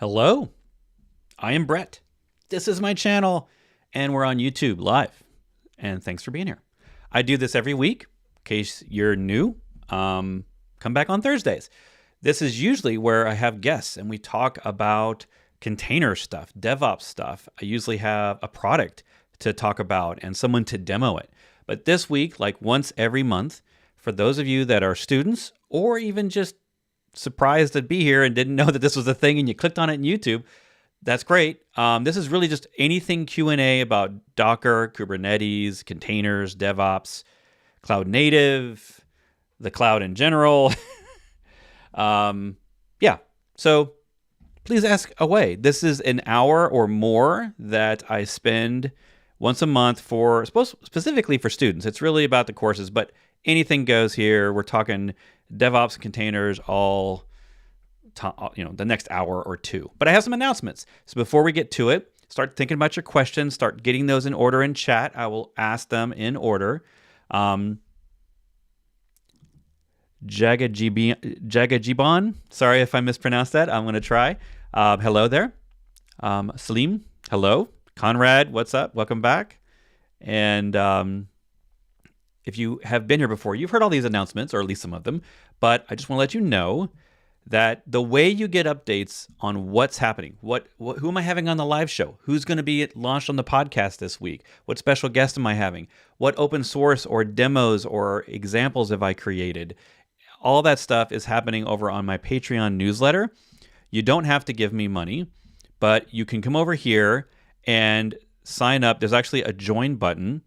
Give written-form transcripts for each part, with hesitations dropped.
Hello, I am Bret. This is my channel, and we're on YouTube live. And thanks for being here. I do this every week. In case you're new, come back on Thursdays. This is usually where I have guests, and we talk about container stuff, DevOps stuff. I usually have a product to talk about and someone to demo it. But this week, like once every month, for those of you that are students or even just surprised to be here and didn't know that this was a thing and you clicked on it in YouTube, that's great. This is really just anything Q&A about Docker, Kubernetes, containers, DevOps, cloud native, the cloud in general. So please ask away. This is an hour or more that I spend once a month for specifically for students. It's really about the courses, but anything goes here. We're talking DevOps and containers all the next hour or two. But I have some announcements. So before we get to it, start thinking about your questions. Start getting those in order in chat. I will ask them in order. Jagajiban, sorry if I mispronounced that. I'm going to try. Hello there. Salim, hello. Conrad, what's up? Welcome back. And if you have been here before, you've heard all these announcements, or at least some of them, but I just want to let you know that the way you get updates on what's happening, who am I having on the live show? Who's going to be launched on the podcast this week? What special guest am I having? What open source or demos or examples have I created? All that stuff is happening over on my Patreon newsletter. You don't have to give me money, but you can come over here and sign up. There's actually a join button,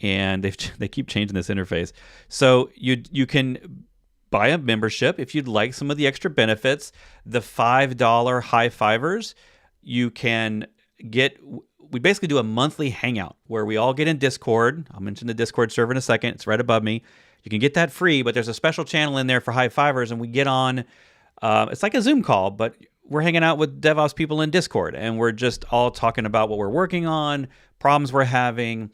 and they keep changing this interface. So you can buy a membership if you'd like some of the extra benefits. The $5 high fivers, you can get. We basically do a monthly hangout where we all get in Discord. I'll mention the Discord server in a second. It's right above me. You can get that free, but there's a special channel in there for high fivers, and we get on. It's like a Zoom call, but we're hanging out with DevOps people in Discord, and we're just all talking about what we're working on, problems we're having.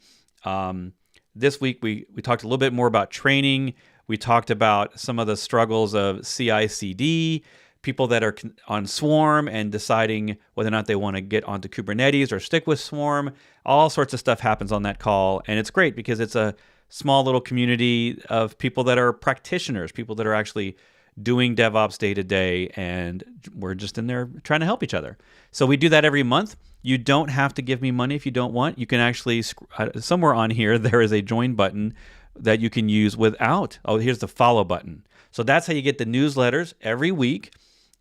This week, we talked a little bit more about training. We talked about some of the struggles of CI/CD, people that are on Swarm and deciding whether or not they want to get onto Kubernetes or stick with Swarm. All sorts of stuff happens on that call, and it's great because it's a small little community of people that are practitioners, people that are actually doing DevOps day to day, and we're just in there trying to help each other. So we do that every month. You don't have to give me money if you don't want. You can actually, somewhere on here, there is a join button that you can use without, here's the follow button. So that's how you get the newsletters every week.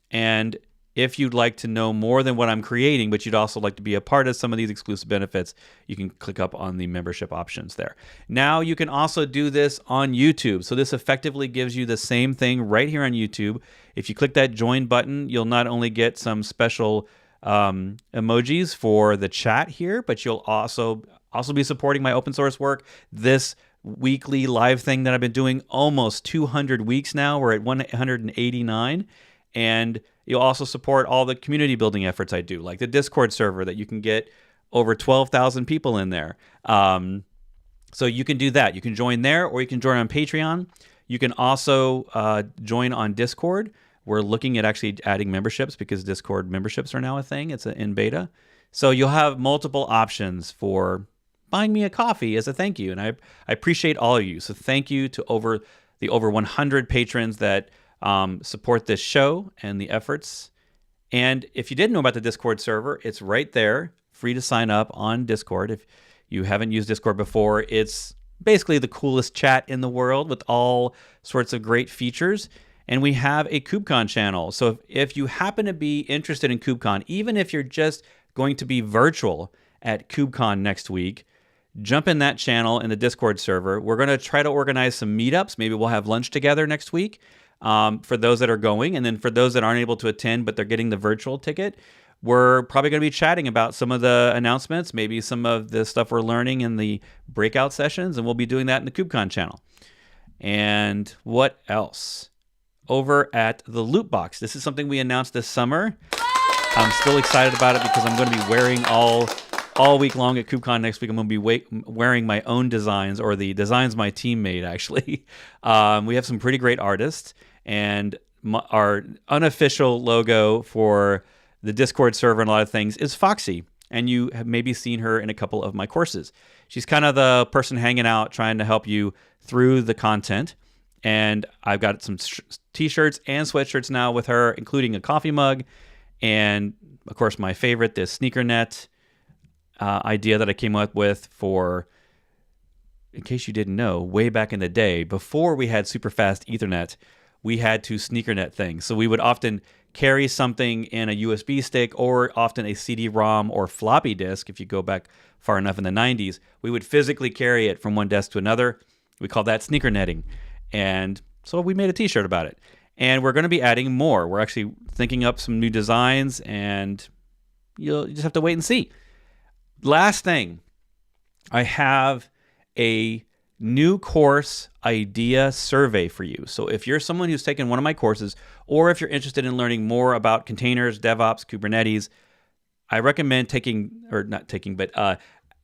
And if you'd like to know more than what I'm creating, but you'd also like to be a part of some of these exclusive benefits, you can click up on the membership options there. Now you can also do this on YouTube. So this effectively gives you the same thing right here on YouTube. If you click that join button, you'll not only get some special emojis for the chat here, but you'll also be supporting my open source work. This weekly live thing that I've been doing almost 200 weeks now. We're at 189. And you'll also support all the community building efforts I do, like the Discord server that you can get over 12,000 people in there. So you can do that. You can join there, or you can join on Patreon. You can also join on Discord. We're looking at actually adding memberships because Discord memberships are now a thing. It's in beta. So you'll have multiple options for buying me a coffee as a thank you. And I appreciate all of you. So thank you to over 100 patrons that support this show and the efforts. And if you didn't know about the Discord server, it's right there, free to sign up on Discord. If you haven't used Discord before, it's basically the coolest chat in the world with all sorts of great features. And we have a KubeCon channel. So if you happen to be interested in KubeCon, even if you're just going to be virtual at KubeCon next week, jump in that channel in the Discord server. We're going to try to organize some meetups. Maybe we'll have lunch together next week. For those that are going, and then for those that aren't able to attend but they're getting the virtual ticket, we're probably going to be chatting about some of the announcements, maybe some of the stuff we're learning in the breakout sessions, and we'll be doing that in the KubeCon channel. And what else? Over at the Loot Box. This is something we announced this summer. I'm still excited about it because I'm going to be wearing all week long at KubeCon next week. I'm going to be wearing my own designs, or the designs my team made, actually. We have some pretty great artists. And our unofficial logo for the Discord server and a lot of things, is Foxy. And you have maybe seen her in a couple of my courses. She's kind of the person hanging out, trying to help you through the content. And I've got some t-shirts and sweatshirts now with her, including a coffee mug. And of course, my favorite, this SneakerNet idea that I came up with for, in case you didn't know, way back in the day, before we had super fast Ethernet, we had to SneakerNet things. So we would often carry something in a USB stick or often a CD-ROM or floppy disk. If you go back far enough in the 90s, we would physically carry it from one desk to another. We call that sneakernetting. And so we made a t-shirt about it. And we're going to be adding more. We're actually thinking up some new designs, and you just have to wait and see. Last thing, I have a new course idea survey for you. So if you're someone who's taken one of my courses, or if you're interested in learning more about containers, DevOps, Kubernetes, I recommend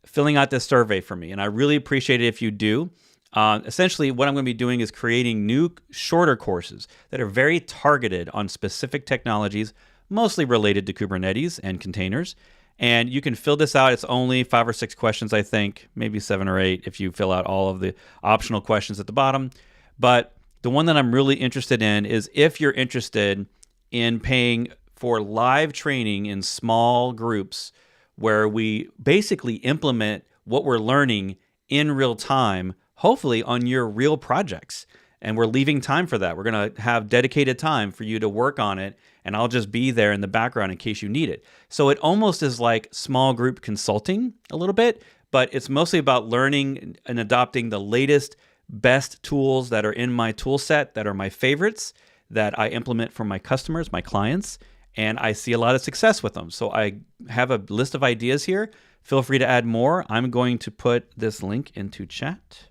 filling out this survey for me. And I really appreciate it if you do. Essentially, what I'm going to be doing is creating new, shorter courses that are very targeted on specific technologies, mostly related to Kubernetes and containers. And you can fill this out. It's only 5 or 6 questions, I think, maybe 7 or 8 if you fill out all of the optional questions at the bottom. But the one that I'm really interested in is if you're interested in paying for live training in small groups where we basically implement what we're learning in real time, hopefully on your real projects. And we're leaving time for that. We're going to have dedicated time for you to work on it, and I'll just be there in the background in case you need it. So it almost is like small group consulting a little bit, but it's mostly about learning and adopting the latest, best tools that are in my tool set, that are my favorites, that I implement for my customers, my clients, and I see a lot of success with them. So I have a list of ideas here. Feel free to add more. I'm going to put this link into chat.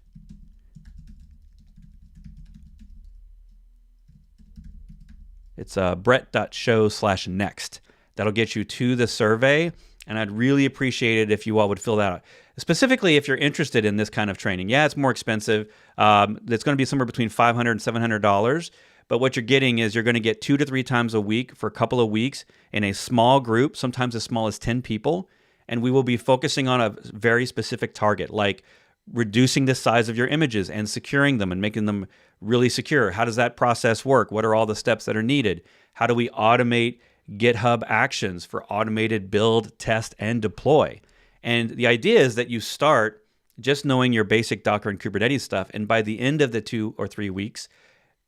It's brett.show/next. That'll get you to the survey, and I'd really appreciate it if you all would fill that out. Specifically, if you're interested in this kind of training. Yeah, it's more expensive. It's going to be somewhere between $500 and $700, but what you're getting is you're going to get 2 to 3 times a week for a couple of weeks in a small group, sometimes as small as 10 people, and we will be focusing on a very specific target, like reducing the size of your images and securing them and making them really secure. How does that process work? What are all the steps that are needed? How do we automate GitHub actions for automated build, test, and deploy? And the idea is that you start just knowing your basic Docker and Kubernetes stuff, and by the end of the 2 or 3 weeks,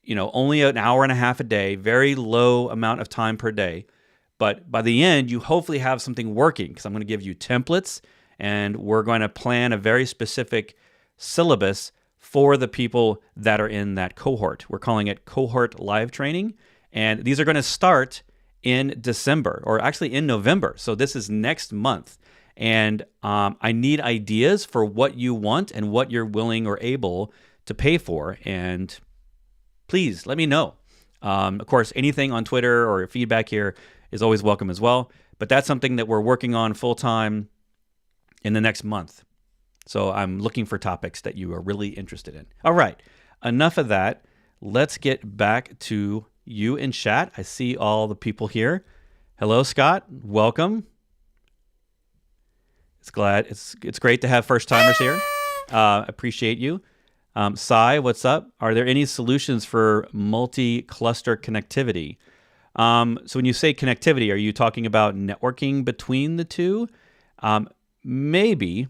only an hour and a half a day, very low amount of time per day. But by the end, you hopefully have something working, because I'm going to give you templates, and we're going to plan a very specific syllabus for the people that are in that cohort. We're calling it cohort live training. And these are going to start in December, or actually in November. So this is next month. And I need ideas for what you want and what you're willing or able to pay for. And please let me know. Of course, anything on Twitter or feedback here is always welcome as well. But that's something that we're working on full time in the next month. So I'm looking for topics that you are really interested in. All right, enough of that. Let's get back to you in chat. I see all the people here. Hello, Scott. Welcome. It's great to have first timers here. Appreciate you. Sai, what's up? Are there any solutions for multi-cluster connectivity? So when you say connectivity, are you talking about networking between the two? Maybe.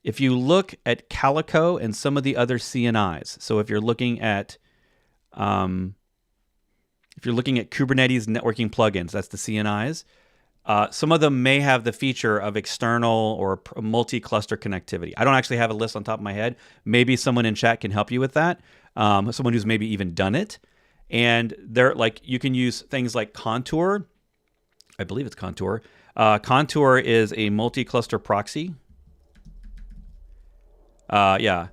If you look at Calico and some of the other CNIs, so if you're looking at Kubernetes networking plugins, that's the CNIs. Some of them may have the feature of external or multi-cluster connectivity. I don't actually have a list on top of my head. Maybe someone in chat can help you with that. Someone who's maybe even done it. And you can use things like Contour. I believe it's Contour. Contour is a multi-cluster proxy. And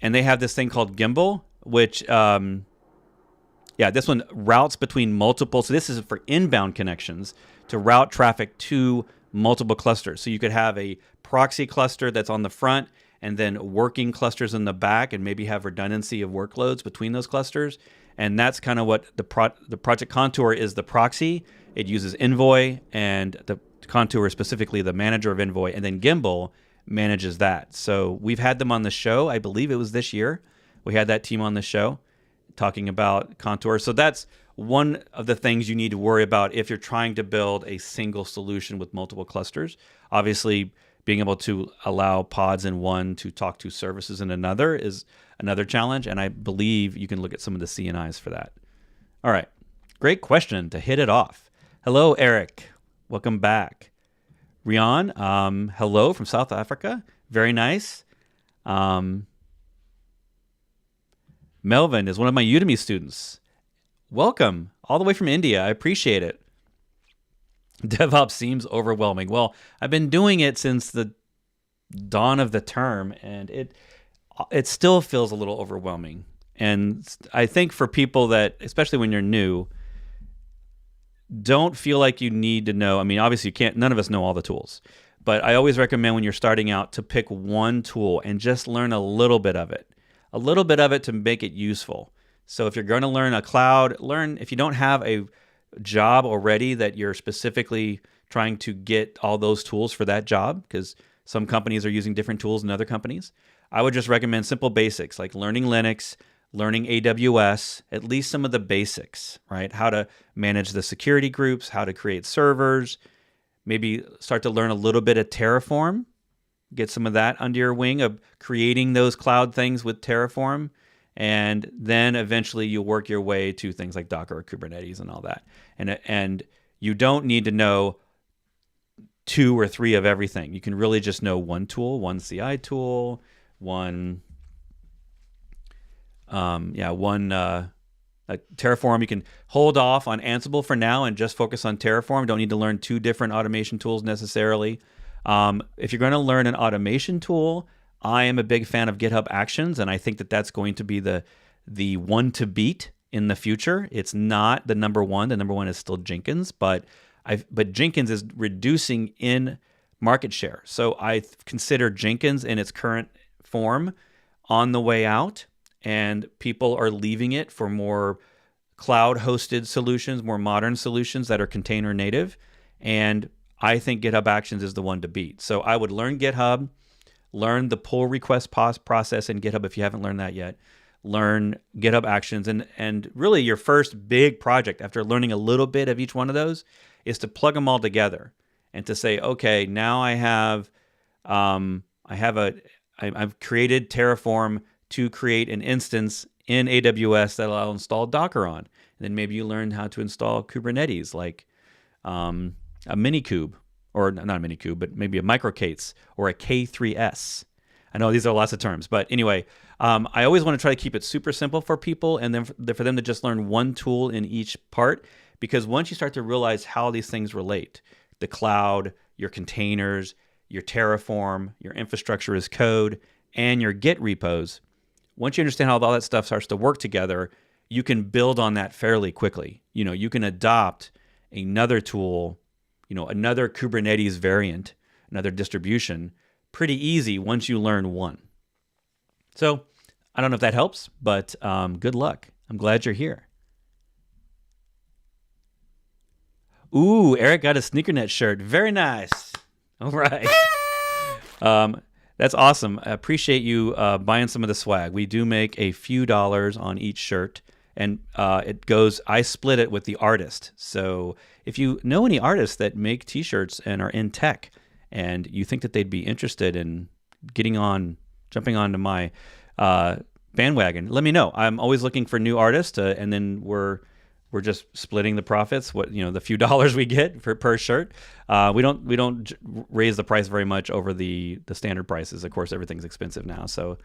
they have this thing called Gimbal, which, this one routes between multiple. So this is for inbound connections to route traffic to multiple clusters. So you could have a proxy cluster that's on the front and then working clusters in the back, and maybe have redundancy of workloads between those clusters. And that's kind of what the Project Contour is, the proxy, It uses Envoy and the Contour, specifically the manager of Envoy, and then Gimbal manages that. So we've had them on the show. I believe it was this year. We had that team on the show talking about Contour. So that's one of the things you need to worry about if you're trying to build a single solution with multiple clusters. Obviously, being able to allow pods in one to talk to services in another is another challenge, and I believe you can look at some of the CNIs for that. All right, great question to hit it off. Hello, Eric. Welcome back. Rian, hello from South Africa. Very nice. Melvin is one of my Udemy students. Welcome, all the way from India. I appreciate it. DevOps seems overwhelming. Well, I've been doing it since the dawn of the term, and it still feels a little overwhelming. And I think for people that, especially when you're new, don't feel like you need to know. I mean, obviously, none of us know all the tools. But I always recommend when you're starting out to pick one tool and just learn a little bit of it. A little bit of it to make it useful. So if you're going to learn a cloud, if you don't have a job already that you're specifically trying to get all those tools for that job, because some companies are using different tools than other companies, I would just recommend simple basics like learning Linux, learning AWS, at least some of the basics, right? How to manage the security groups, how to create servers, maybe start to learn a little bit of Terraform, get some of that under your wing of creating those cloud things with Terraform. And then eventually you'll work your way to things like Docker or Kubernetes and all that. And you don't need to know 2 or 3 of everything. You can really just know one tool, one CI tool, one Terraform. You can hold off on Ansible for now and just focus on Terraform. Don't need to learn 2 different automation tools necessarily. If you're going to learn an automation tool, I am a big fan of GitHub Actions, and I think that that's going to be the one to beat in the future. It's not the number one. The number one is still Jenkins, but Jenkins is reducing in market share. So I consider Jenkins in its current form on the way out, and people are leaving it for more cloud-hosted solutions, more modern solutions that are container native. And I think GitHub Actions is the one to beat. So I would learn GitHub. Learn the pull request process in GitHub if you haven't learned that yet. Learn GitHub Actions. And really your first big project after learning a little bit of each one of those is to plug them all together and to say, okay, now I've created Terraform to create an instance in AWS that I'll install Docker on. And then maybe you learn how to install Kubernetes, like a Minikube. Or not a Minikube, but maybe a microK8s or a K3S. I know these are lots of terms, but anyway, I always want to try to keep it super simple for people, and then for them to just learn one tool in each part, because once you start to realize how these things relate, the cloud, your containers, your Terraform, your infrastructure as code, and your Git repos, once you understand how all that stuff starts to work together, you can build on that fairly quickly. You can adopt another tool, another Kubernetes variant, another distribution, pretty easy once you learn one. So I don't know if that helps, but good luck. I'm glad you're here. Ooh, Eric got a SneakerNet shirt. Very nice. All right. That's awesome. I appreciate you buying some of the swag. We do make a few dollars on each shirt. And I split it with the artist. So if you know any artists that make t-shirts and are in tech and you think that they'd be interested in jumping onto my bandwagon, let me know. I'm always looking for new artists, and then we're just splitting the profits, the few dollars we get per shirt. We don't raise the price very much over the standard prices. Of course, everything's expensive now. So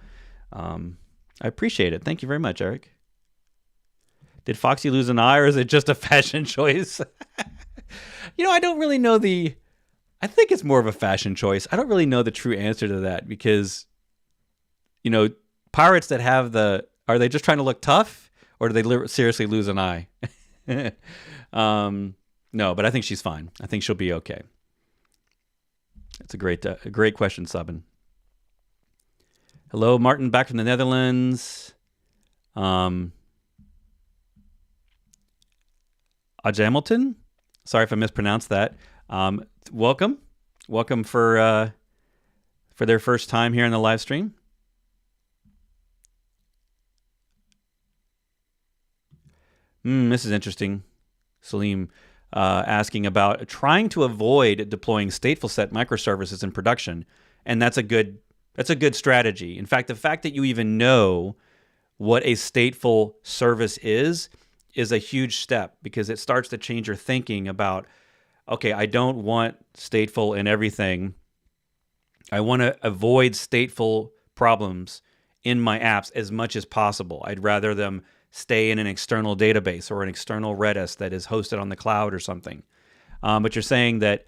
I appreciate it. Thank you very much, Eric. Did Foxy lose an eye, or is it just a fashion choice? I don't really know I think it's more of a fashion choice. I don't really know the true answer to that because, pirates that have are they just trying to look tough, or do they seriously lose an eye? No, but I think she's fine. I think she'll be okay. That's a great question, Sabin. Hello, Martin, back from the Netherlands. Aj Hamilton, Sorry if I mispronounced that. Welcome for their first time here in the live stream. This is interesting. Salim asking about trying to avoid deploying stateful set microservices in production, and that's a good strategy. In fact, the fact that you even know what a stateful service is a huge step, because it starts to change your thinking about, okay, I don't want stateful in everything. I want to avoid stateful problems in my apps as much as possible. I'd rather them stay in an external database or an external Redis that is hosted on the cloud or something. But you're saying that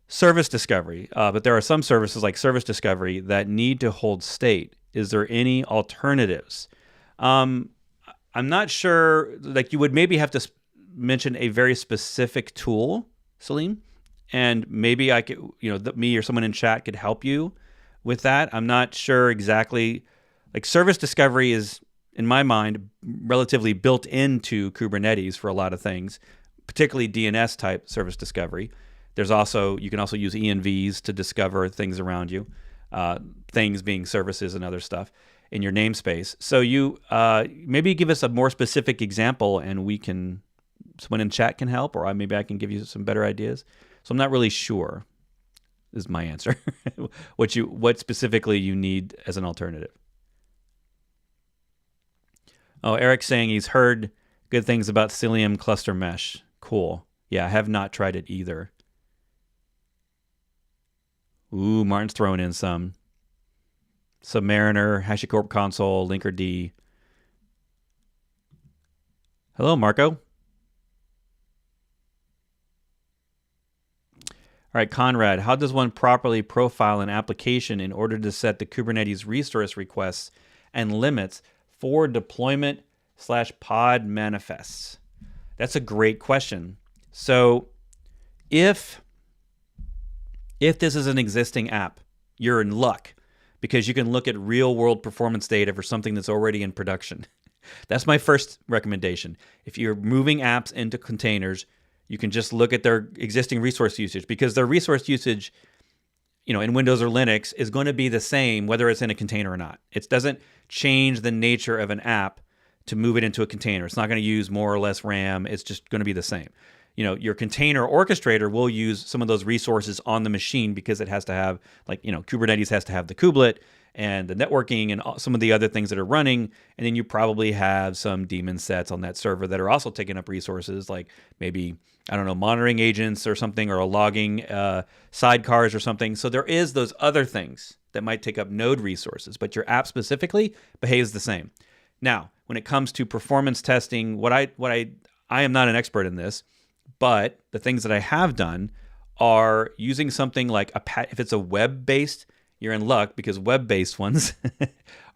service discovery, but there are some services like service discovery that need to hold state. Is there any alternatives? I'm not sure. Like, you would maybe have to mention a very specific tool, Salim, and maybe I could, me or someone in chat could help you with that. I'm not sure exactly. Like, service discovery is, in my mind, relatively built into Kubernetes for a lot of things, particularly DNS type service discovery. You can also use ENVs to discover things around you, things being services and other stuff in your namespace. So you maybe give us a more specific example, and someone in chat can help, or maybe I can give you some better ideas. So I'm not really sure, is my answer, what specifically you need as an alternative. Oh, Eric's saying he's heard good things about Cilium cluster mesh. Cool. Yeah, I have not tried it either. Ooh, Martin's throwing in some. Submariner, HashiCorp console, Linkerd. Hello, Marco. All right, Conrad, how does one properly profile an application in order to set the Kubernetes resource requests and limits for deployment/pod manifests? That's a great question. So if this is an existing app, you're in luck, because you can look at real world performance data for something that's already in production. That's my first recommendation. If you're moving apps into containers, you can just look at their existing resource usage, because their resource usage, in Windows or Linux is going to be the same whether it's in a container or not. It doesn't change the nature of an app to move it into a container. It's not going to use more or less RAM. It's just going to be the same. Your container orchestrator will use some of those resources on the machine, because it has to have, Kubernetes has to have the kubelet and the networking and some of the other things that are running. And then you probably have some daemon sets on that server that are also taking up resources, like maybe, monitoring agents or something, or a logging sidecars or something. So there is those other things that might take up node resources, but your app specifically behaves the same. Now, when it comes to performance testing, I am not an expert in this, but the things that I have done are using something like if it's a web-based, you're in luck, because web-based ones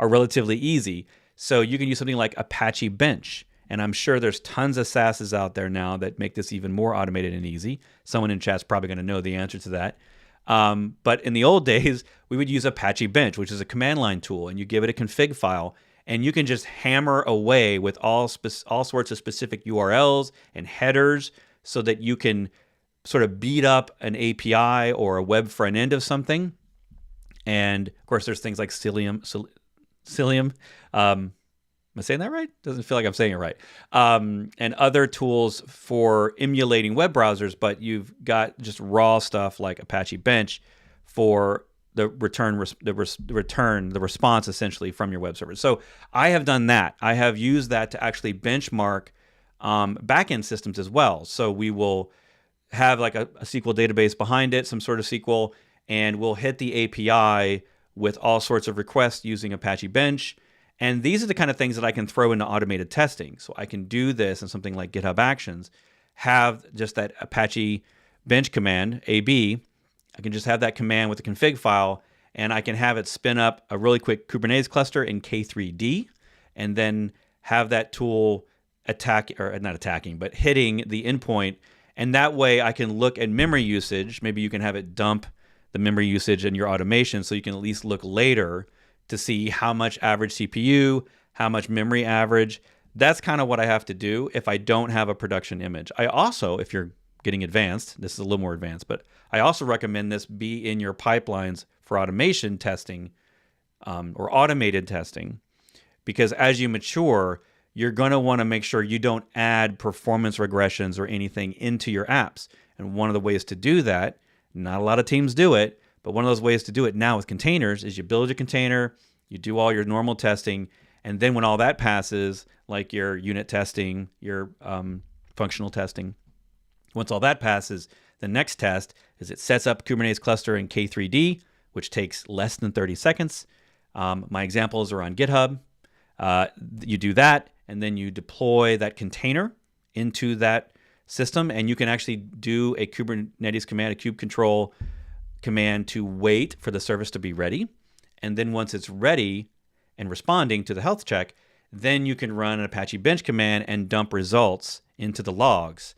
are relatively easy. So you can use something like Apache Bench. And I'm sure there's tons of SaaSes out there now that make this even more automated and easy. Someone in chat's probably going to know the answer to that. But in the old days, we would use Apache Bench, which is a command line tool, and you give it a config file, and you can just hammer away with all sorts of specific URLs and headers, so that you can sort of beat up an API or a web front end of something. And of course, there's things like Cilium. Am I saying that right? Doesn't feel like I'm saying it right. And other tools for emulating web browsers, but you've got just raw stuff like Apache Bench for the response essentially from your web server. So I have done that. I have used that to actually benchmark backend systems as well. So we will have like a SQL database behind it, some sort of SQL, and we'll hit the API with all sorts of requests using Apache Bench. And these are the kind of things that I can throw into automated testing. So I can do this in something like GitHub Actions, have just that Apache Bench command, AB. I can just have that command with the config file, and I can have it spin up a really quick Kubernetes cluster in K3D, and then have that tool hitting the endpoint. And that way I can look at memory usage. Maybe you can have it dump the memory usage in your automation, so you can at least look later to see how much average CPU, how much memory average. That's kind of what I have to do if I don't have a production image. I also, if you're getting advanced. This is a little more advanced, but I also recommend this be in your pipelines for automation testing or automated testing, because as you mature, you're going to want to make sure you don't add performance regressions or anything into your apps. And one of the ways to do that, not a lot of teams do it, but one of those ways to do it now with containers is you build a container, you do all your normal testing, and then when all that passes, like your unit testing, your functional testing, once all that passes, the next test is it sets up Kubernetes cluster in K3D, which takes less than 30 seconds. My examples are on GitHub. You do that, and then you deploy that container into that system, and you can actually do a Kubernetes command, a kube control command to wait for the service to be ready. And then once it's ready and responding to the health check, then you can run an Apache bench command and dump results into the logs.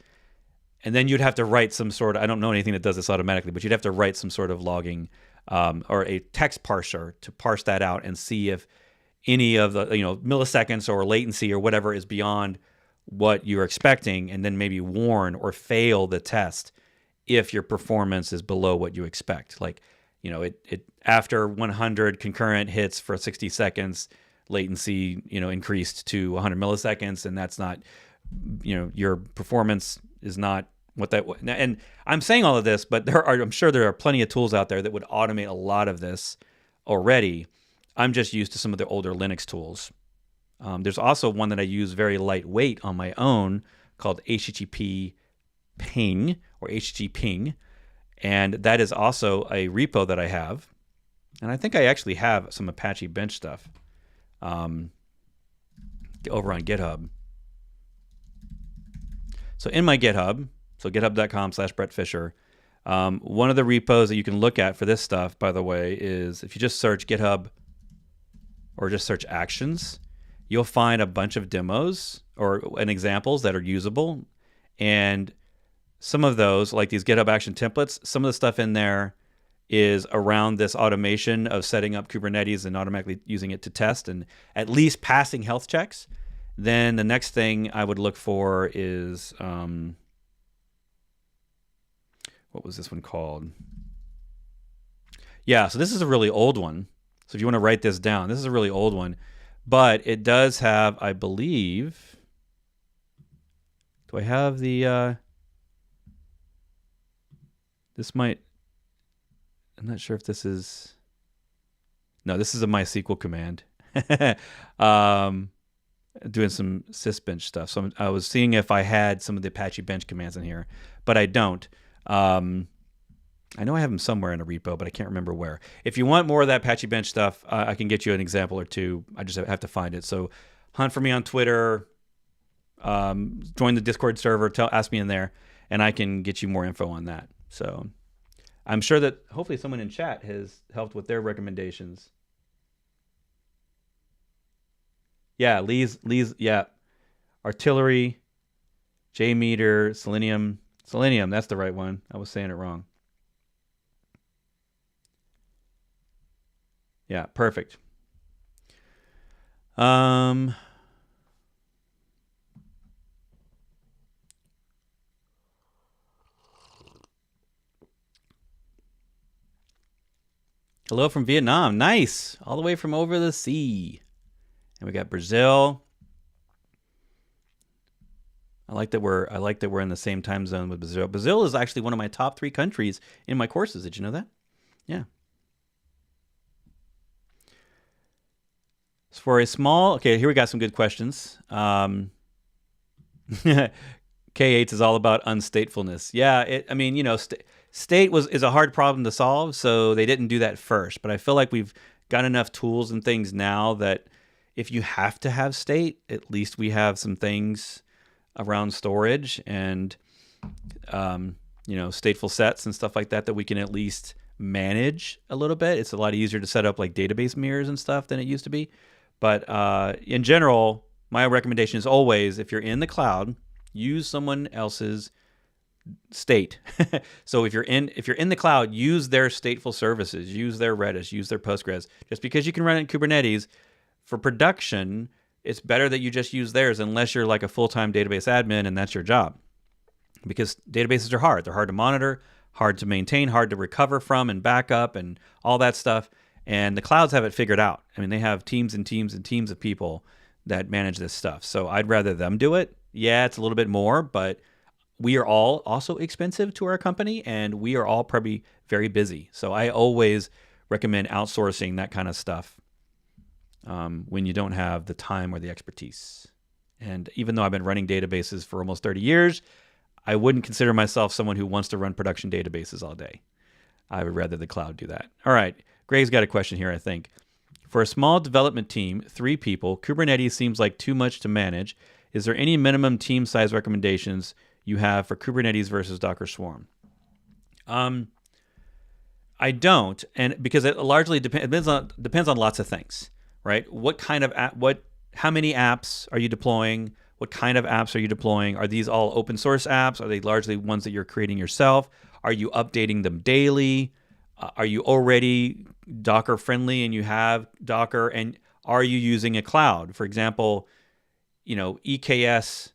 And then you'd have to write some sort of, I don't know anything that does this automatically, but you'd have to write some sort of logging or a text parser to parse that out and see if any of the milliseconds or latency or whatever is beyond what you're expecting, and then maybe warn or fail the test if your performance is below what you expect. Like, it after 100 concurrent hits for 60 seconds, latency, increased to 100 milliseconds, and that's not, your performance is not what that. And I'm saying all of this, but I'm sure there are plenty of tools out there that would automate a lot of this already. I'm just used to some of the older Linux tools. There's also one that I use very lightweight on my own called HTTP ping or HTTP ping. And that is also a repo that I have. And I think I actually have some Apache bench stuff over on GitHub. So in my GitHub, so github.com/Bret Fisher, one of the repos that you can look at for this stuff, by the way, is if you just search GitHub or just search actions, you'll find a bunch of demos and examples that are usable. And some of those, like these GitHub action templates, some of the stuff in there is around this automation of setting up Kubernetes and automatically using it to test and at least passing health checks. Then the next thing I would look for is, what was this one called? Yeah, so this is a really old one. So if you want to write this down, this is a really old one. But it does have, I believe, do I have the, this might, I'm not sure if this is, no, this is a MySQL command. Doing some sysbench stuff. So I was seeing if I had some of the Apache bench commands in here, but I don't. I know I have them somewhere in a repo, but I can't remember where. If you want more of that Apache bench stuff, I can get you an example or two. I just have to find it. So hunt for me on Twitter, join the Discord server, ask me in there, and I can get you more info on that. So I'm sure that hopefully someone in chat has helped with their recommendations. Yeah, Lee's, yeah. Artillery, JMeter, Selenium. Selenium, that's the right one. I was saying it wrong. Yeah, perfect. Hello from Vietnam. Nice. All the way from over the sea. And we got Brazil. I like that we're in the same time zone with Brazil. Brazil is actually one of my top 3 countries in my courses. Did you know that? Yeah. So for a small, okay, here we got some good questions. K8 is all about unstatefulness. Yeah, state is a hard problem to solve, so they didn't do that first. But I feel like we've got enough tools and things now that if you have to have state, at least we have some things around storage and stateful sets and stuff like that we can at least manage a little bit. It's a lot easier to set up like database mirrors and stuff than it used to be. But in general, my recommendation is always, if you're in the cloud, use someone else's state. So if you're in the cloud, use their stateful services, use their Redis, use their Postgres. Just because you can run it in Kubernetes for production, it's better that you just use theirs unless you're like a full-time database admin and that's your job. because databases are hard. They're hard to monitor, hard to maintain, hard to recover from and back up and all that stuff. And the clouds have it figured out. I mean, they have teams and teams and teams of people that manage this stuff. So I'd rather them do it. Yeah, it's a little bit more, but we are all also expensive to our company, and we are all probably very busy. So I always recommend outsourcing that kind of stuff when you don't have the time or the expertise. And even though I've been running databases for almost 30 years, I wouldn't consider myself someone who wants to run production databases all day. I would rather the cloud do that. All right. Greg's got a question here, I think. For a small development team, 3 people, Kubernetes seems like too much to manage. Is there any minimum team size recommendations you have for Kubernetes versus Docker Swarm? I don't, and because it largely depends on lots of things, right? What kind of how many apps are you deploying? What kind of apps are you deploying? Are these all open source apps? Are they largely ones that you're creating yourself? Are you updating them daily? Are you already Docker friendly and you have Docker? And are you using a cloud? For example, EKS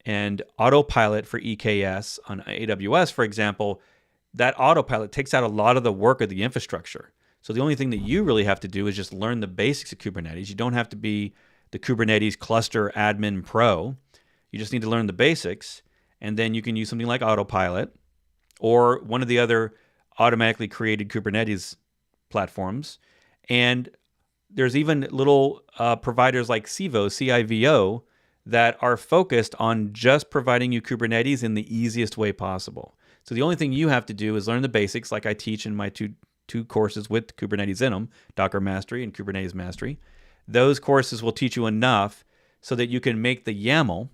and autopilot for EKS on AWS, for example, that autopilot takes out a lot of the work of the infrastructure. So the only thing that you really have to do is just learn the basics of Kubernetes. You don't have to be the Kubernetes cluster admin pro. You just need to learn the basics, and then you can use something like autopilot or one of the other automatically created Kubernetes platforms. And there's even little providers like CIVO, that are focused on just providing you Kubernetes in the easiest way possible. So the only thing you have to do is learn the basics, like I teach in my two courses with Kubernetes in them, Docker Mastery and Kubernetes Mastery. Those courses will teach you enough so that you can make the YAML.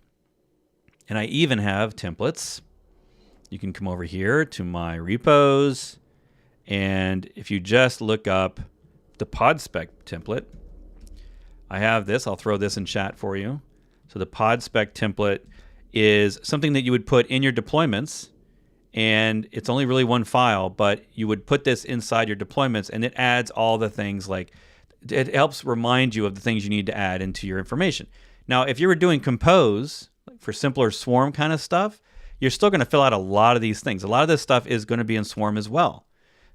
And I even have templates. You can come over here to my repos, and if you just look up the PodSpec template, I have this. I'll throw this in chat for you. So the PodSpec template is something that you would put in your deployments, and it's only really one file, but you would put this inside your deployments, and it adds all the things like, it helps remind you of the things you need to add into your information. Now, if you were doing Compose, like for simpler Swarm kind of stuff, you're still going to fill out a lot of these things. A lot of this stuff is going to be in Swarm as well.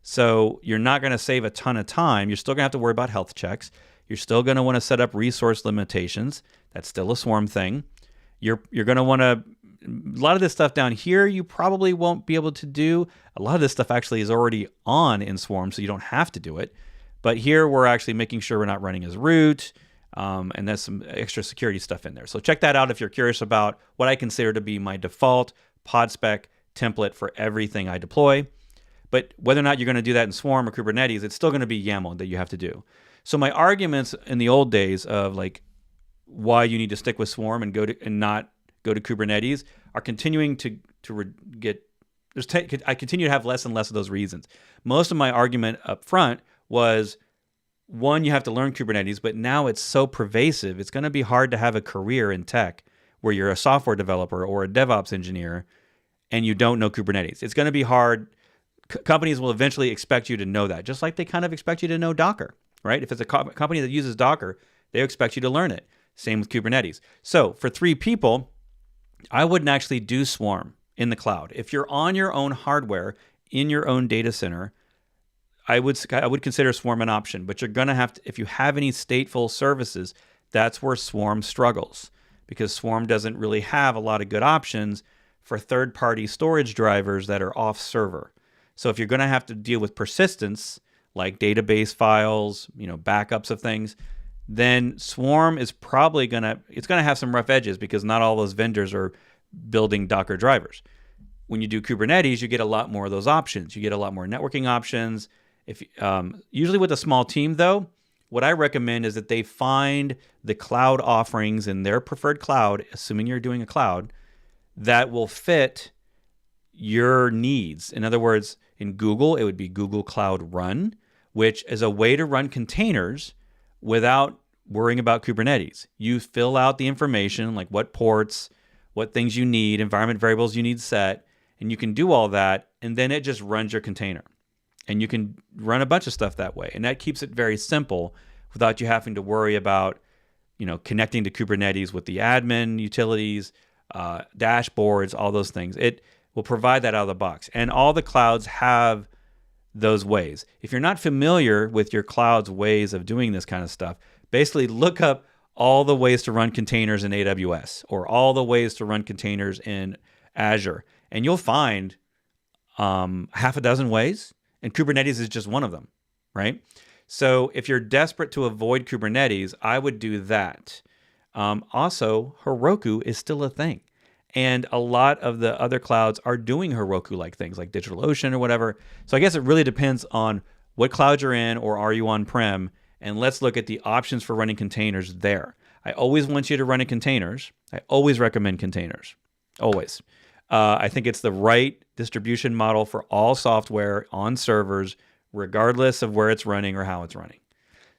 So you're not going to save a ton of time. You're still going to have to worry about health checks. You're still going to want to set up resource limitations. That's still a Swarm thing. You're going to want to, a lot of this stuff down here, you probably won't be able to do. A lot of this stuff actually is already on in Swarm, so you don't have to do it. But here we're actually making sure we're not running as root, and there's some extra security stuff in there. So check that out if you're curious about what I consider to be my default PodSpec template for everything I deploy. But whether or not you're going to do that in Swarm or Kubernetes, it's still going to be YAML that you have to do. So my arguments in the old days of like why you need to stick with Swarm and not go to Kubernetes are continuing to get. I continue to have less and less of those reasons. Most of my argument up front was, one, you have to learn Kubernetes, but now it's so pervasive, it's going to be hard to have a career in tech where you're a software developer or a DevOps engineer and you don't know Kubernetes. It's going to be hard. Companies will eventually expect you to know that, just like they kind of expect you to know Docker, right? If it's a company that uses Docker, they expect you to learn it. Same with Kubernetes. So for 3 people, I wouldn't actually do Swarm in the cloud. If you're on your own hardware in your own data center, I would consider Swarm an option, but you're going to have to, if you have any stateful services, that's where Swarm struggles, because Swarm doesn't really have a lot of good options for third-party storage drivers that are off server. So if you're going to have to deal with persistence, like database files, backups of things, then Swarm is probably going to have some rough edges because not all those vendors are building Docker drivers. When you do Kubernetes, you get a lot more of those options. You get a lot more networking options. Usually with a small team, though, what I recommend is that they find the cloud offerings in their preferred cloud, assuming you're doing a cloud, that will fit your needs. In other words, in Google, it would be Google Cloud Run, which is a way to run containers without worrying about Kubernetes. You fill out the information, like what ports, what things you need, environment variables you need set, and you can do all that, and then it just runs your container. And you can run a bunch of stuff that way. And that keeps it very simple without you having to worry about, connecting to Kubernetes with the admin utilities, dashboards, all those things. It will provide that out of the box. And all the clouds have those ways. If you're not familiar with your cloud's ways of doing this kind of stuff, basically look up all the ways to run containers in AWS or all the ways to run containers in Azure. And you'll find half a dozen ways, and Kubernetes is just one of them, right? So if you're desperate to avoid Kubernetes, I would do that. Also, Heroku is still a thing. And a lot of the other clouds are doing Heroku-like things like DigitalOcean or whatever. So I guess it really depends on what cloud you're in or are you on-prem. And let's look at the options for running containers there. I always want you to run in containers. I always recommend containers. Always. I think it's the right distribution model for all software on servers, regardless of where it's running or how it's running.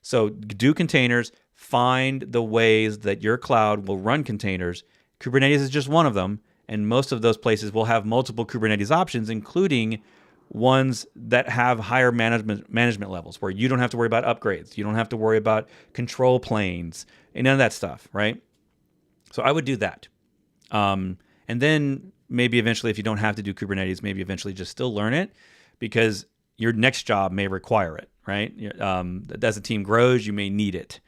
So do containers. Find the ways that your cloud will run containers. Kubernetes is just one of them, and most of those places will have multiple Kubernetes options, including ones that have higher management levels, where you don't have to worry about upgrades. You don't have to worry about control planes and none of that stuff, right? So I would do that. And then maybe eventually, if you don't have to do Kubernetes, maybe eventually just still learn it, because your next job may require it, right? As the team grows, you may need it.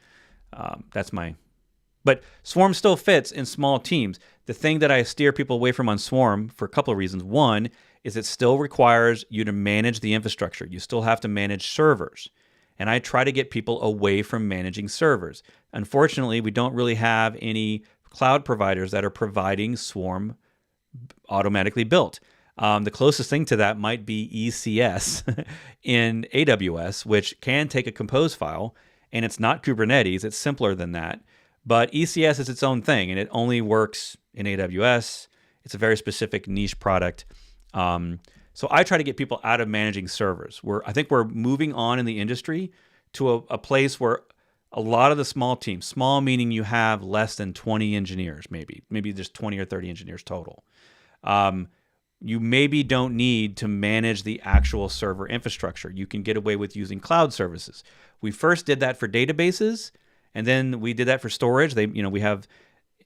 But Swarm still fits in small teams. The thing that I steer people away from on Swarm for a couple of reasons. One is it still requires you to manage the infrastructure. You still have to manage servers. And I try to get people away from managing servers. Unfortunately, we don't really have any cloud providers that are providing Swarm automatically built. The closest thing to that might be ECS in AWS, which can take a compose file, and it's not Kubernetes. It's simpler than that. But ECS is its own thing, and it only works in AWS. It's a very specific niche product. So I try to get people out of managing servers. I think we're moving on in the industry to a place where a lot of the small teams, small meaning you have less than 20 engineers, maybe just 20 or 30 engineers total. You maybe don't need to manage the actual server infrastructure. You can get away with using cloud services. We first did that for databases, and then we did that for storage. We have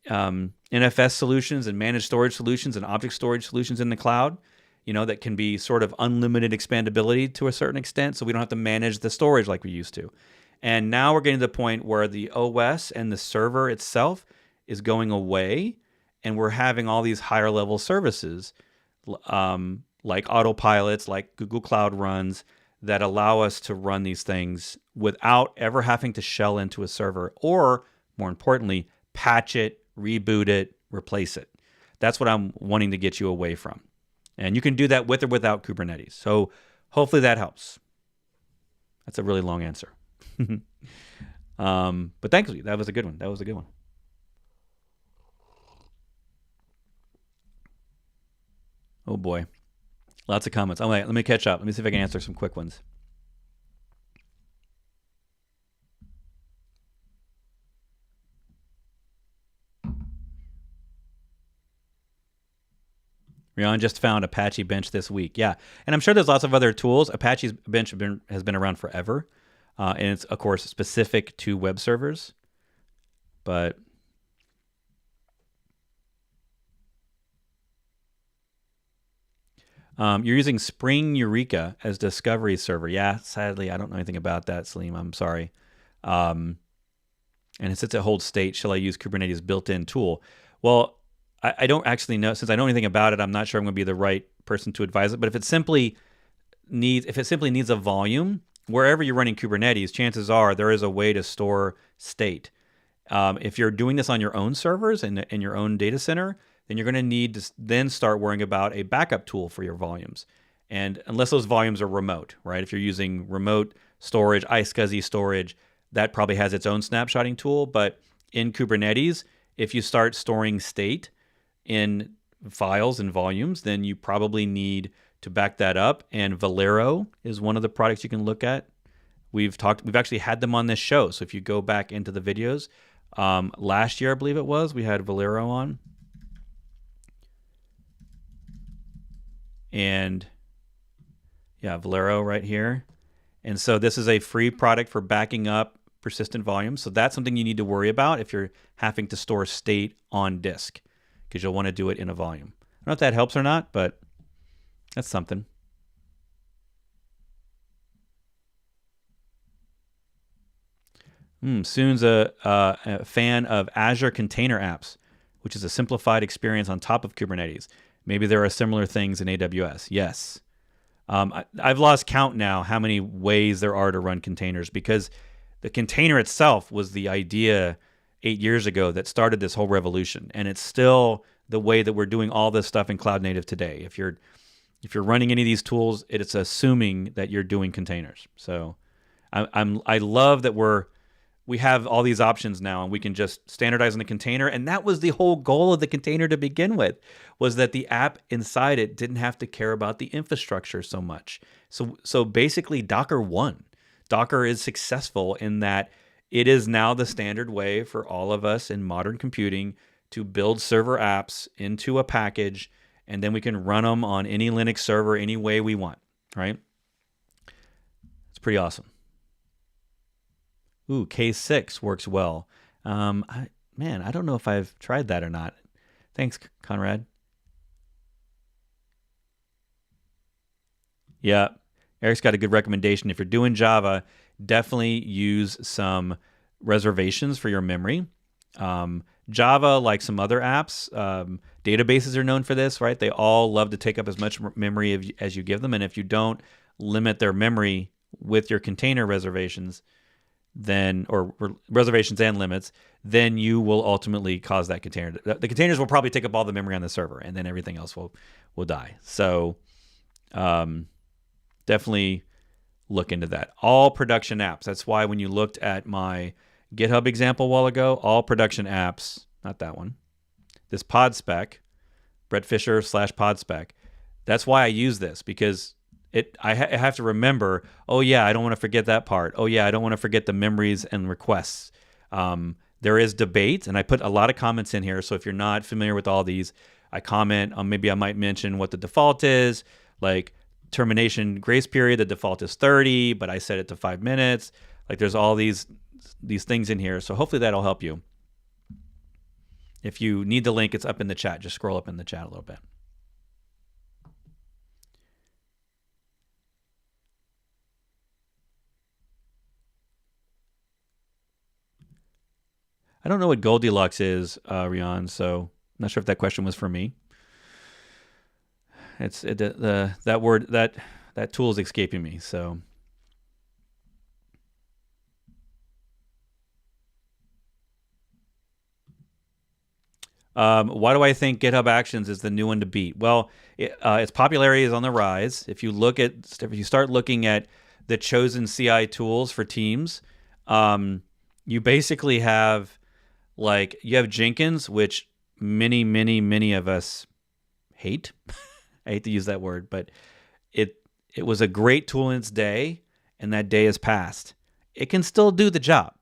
NFS solutions and managed storage solutions and object storage solutions in the cloud, that can be sort of unlimited expandability to a certain extent. So we don't have to manage the storage like we used to. And now we're getting to the point where the OS and the server itself is going away, and we're having all these higher level services like autopilots, like Google Cloud Runs, that allow us to run these things without ever having to shell into a server or, more importantly, patch it, reboot it, replace it. That's what I'm wanting to get you away from. And you can do that with or without Kubernetes. So hopefully that helps. That's a really long answer. But thank you. That was a good one. Oh boy. Lots of comments. Oh, wait, let me catch up. Let me see if I can answer some quick ones. Rian just found Apache Bench this week. Yeah, and I'm sure there's lots of other tools. Apache's Bench has been around forever, and it's, of course, specific to web servers. But you're using Spring Eureka as discovery server. Yeah, sadly, I don't know anything about that, Salim. I'm sorry. And since it holds state, shall I use Kubernetes built-in tool? Well, I don't actually know. Since I know anything about it, I'm not sure I'm going to be the right person to advise it. But if it simply needs a volume, wherever you're running Kubernetes, chances are there is a way to store state. If you're doing this on your own servers and in your own data center, then you're going to need to then start worrying about a backup tool for your volumes. And unless those volumes are remote, right? If you're using remote storage, iSCSI storage, that probably has its own snapshotting tool. But in Kubernetes, if you start storing state in files and volumes, then you probably need to back that up. And Valero is one of the products you can look at. We've actually had them on this show. So if you go back into the videos, last year, I believe it was, we had Valero on. And yeah, Valero right here. And so this is a free product for backing up persistent volumes. So that's something you need to worry about if you're having to store state on disk. because you'll want to do it in a volume. I don't know if that helps or not, but that's something. Soon's a fan of Azure Container Apps, which is a simplified experience on top of Kubernetes. Maybe there are similar things in AWS. Yes. I've lost count now how many ways there are to run containers, because the container itself was the idea 8 years ago that started this whole revolution. And it's still the way that we're doing all this stuff in cloud native today. If you're running any of these tools, it's assuming that you're doing containers. So I love that we have all these options now, and we can just standardize on the container. And that was the whole goal of the container to begin with, was that the app inside it didn't have to care about the infrastructure so much. So basically Docker won. Docker is successful in that it is now the standard way for all of us in modern computing to build server apps into a package, and then we can run them on any Linux server any way we want, right? It's pretty awesome. Ooh, K6 works well. I don't know if I've tried that or not. Thanks, Conrad. Yeah, Eric's got a good recommendation. If you're doing Java, definitely use some reservations for your memory. Java, like some other apps, databases are known for this, right? They all love to take up as much memory as you give them. And if you don't limit their memory with your container reservations, or reservations and limits, then you will ultimately cause that container. The containers will probably take up all the memory on the server, and then everything else will die. So definitely look into that. All production apps. That's why when you looked at my GitHub example a while ago, all production apps, not that one, this pod spec, Bret Fisher /pod spec, that's why I use this, because I have to remember, oh yeah, I don't want to forget that part. Oh yeah, I don't want to forget the memories and requests. There is debate, and I put a lot of comments in here. So if you're not familiar with all these, I comment on, maybe I might mention what the default is, like termination grace period. The default is 30, but I set it to 5 minutes. Like there's all these things in here. So hopefully that'll help you. If you need the link, it's up in the chat. Just scroll up in the chat a little bit. I don't know what Goldilocks is, Rian, so I'm not sure if that question was for me. That word, that tool is escaping me, so. Why do I think GitHub Actions is the new one to beat? Well, its popularity is on the rise. If you start looking at the chosen CI tools for teams, you basically have, you have Jenkins, which many of us hate. I hate to use that word, but it was a great tool in its day, and that day has passed. It can still do the job.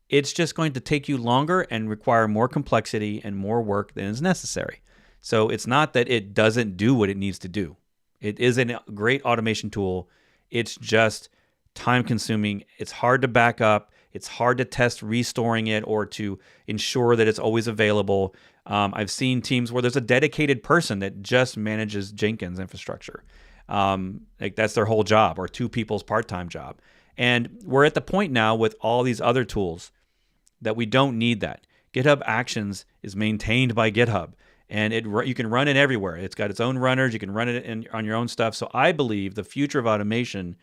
It's just going to take you longer and require more complexity and more work than is necessary. So it's not that it doesn't do what it needs to do. It is a great automation tool. It's just time consuming. It's hard to back up. It's hard to test restoring it or to ensure that it's always available. I've seen teams where there's a dedicated person that just manages Jenkins infrastructure. That's their whole job, or 2 people's part-time job. And we're at the point now with all these other tools that we don't need that. GitHub Actions is maintained by GitHub, and you can run it everywhere. It's got its own runners. You can run it on your own stuff. So I believe the future of automation,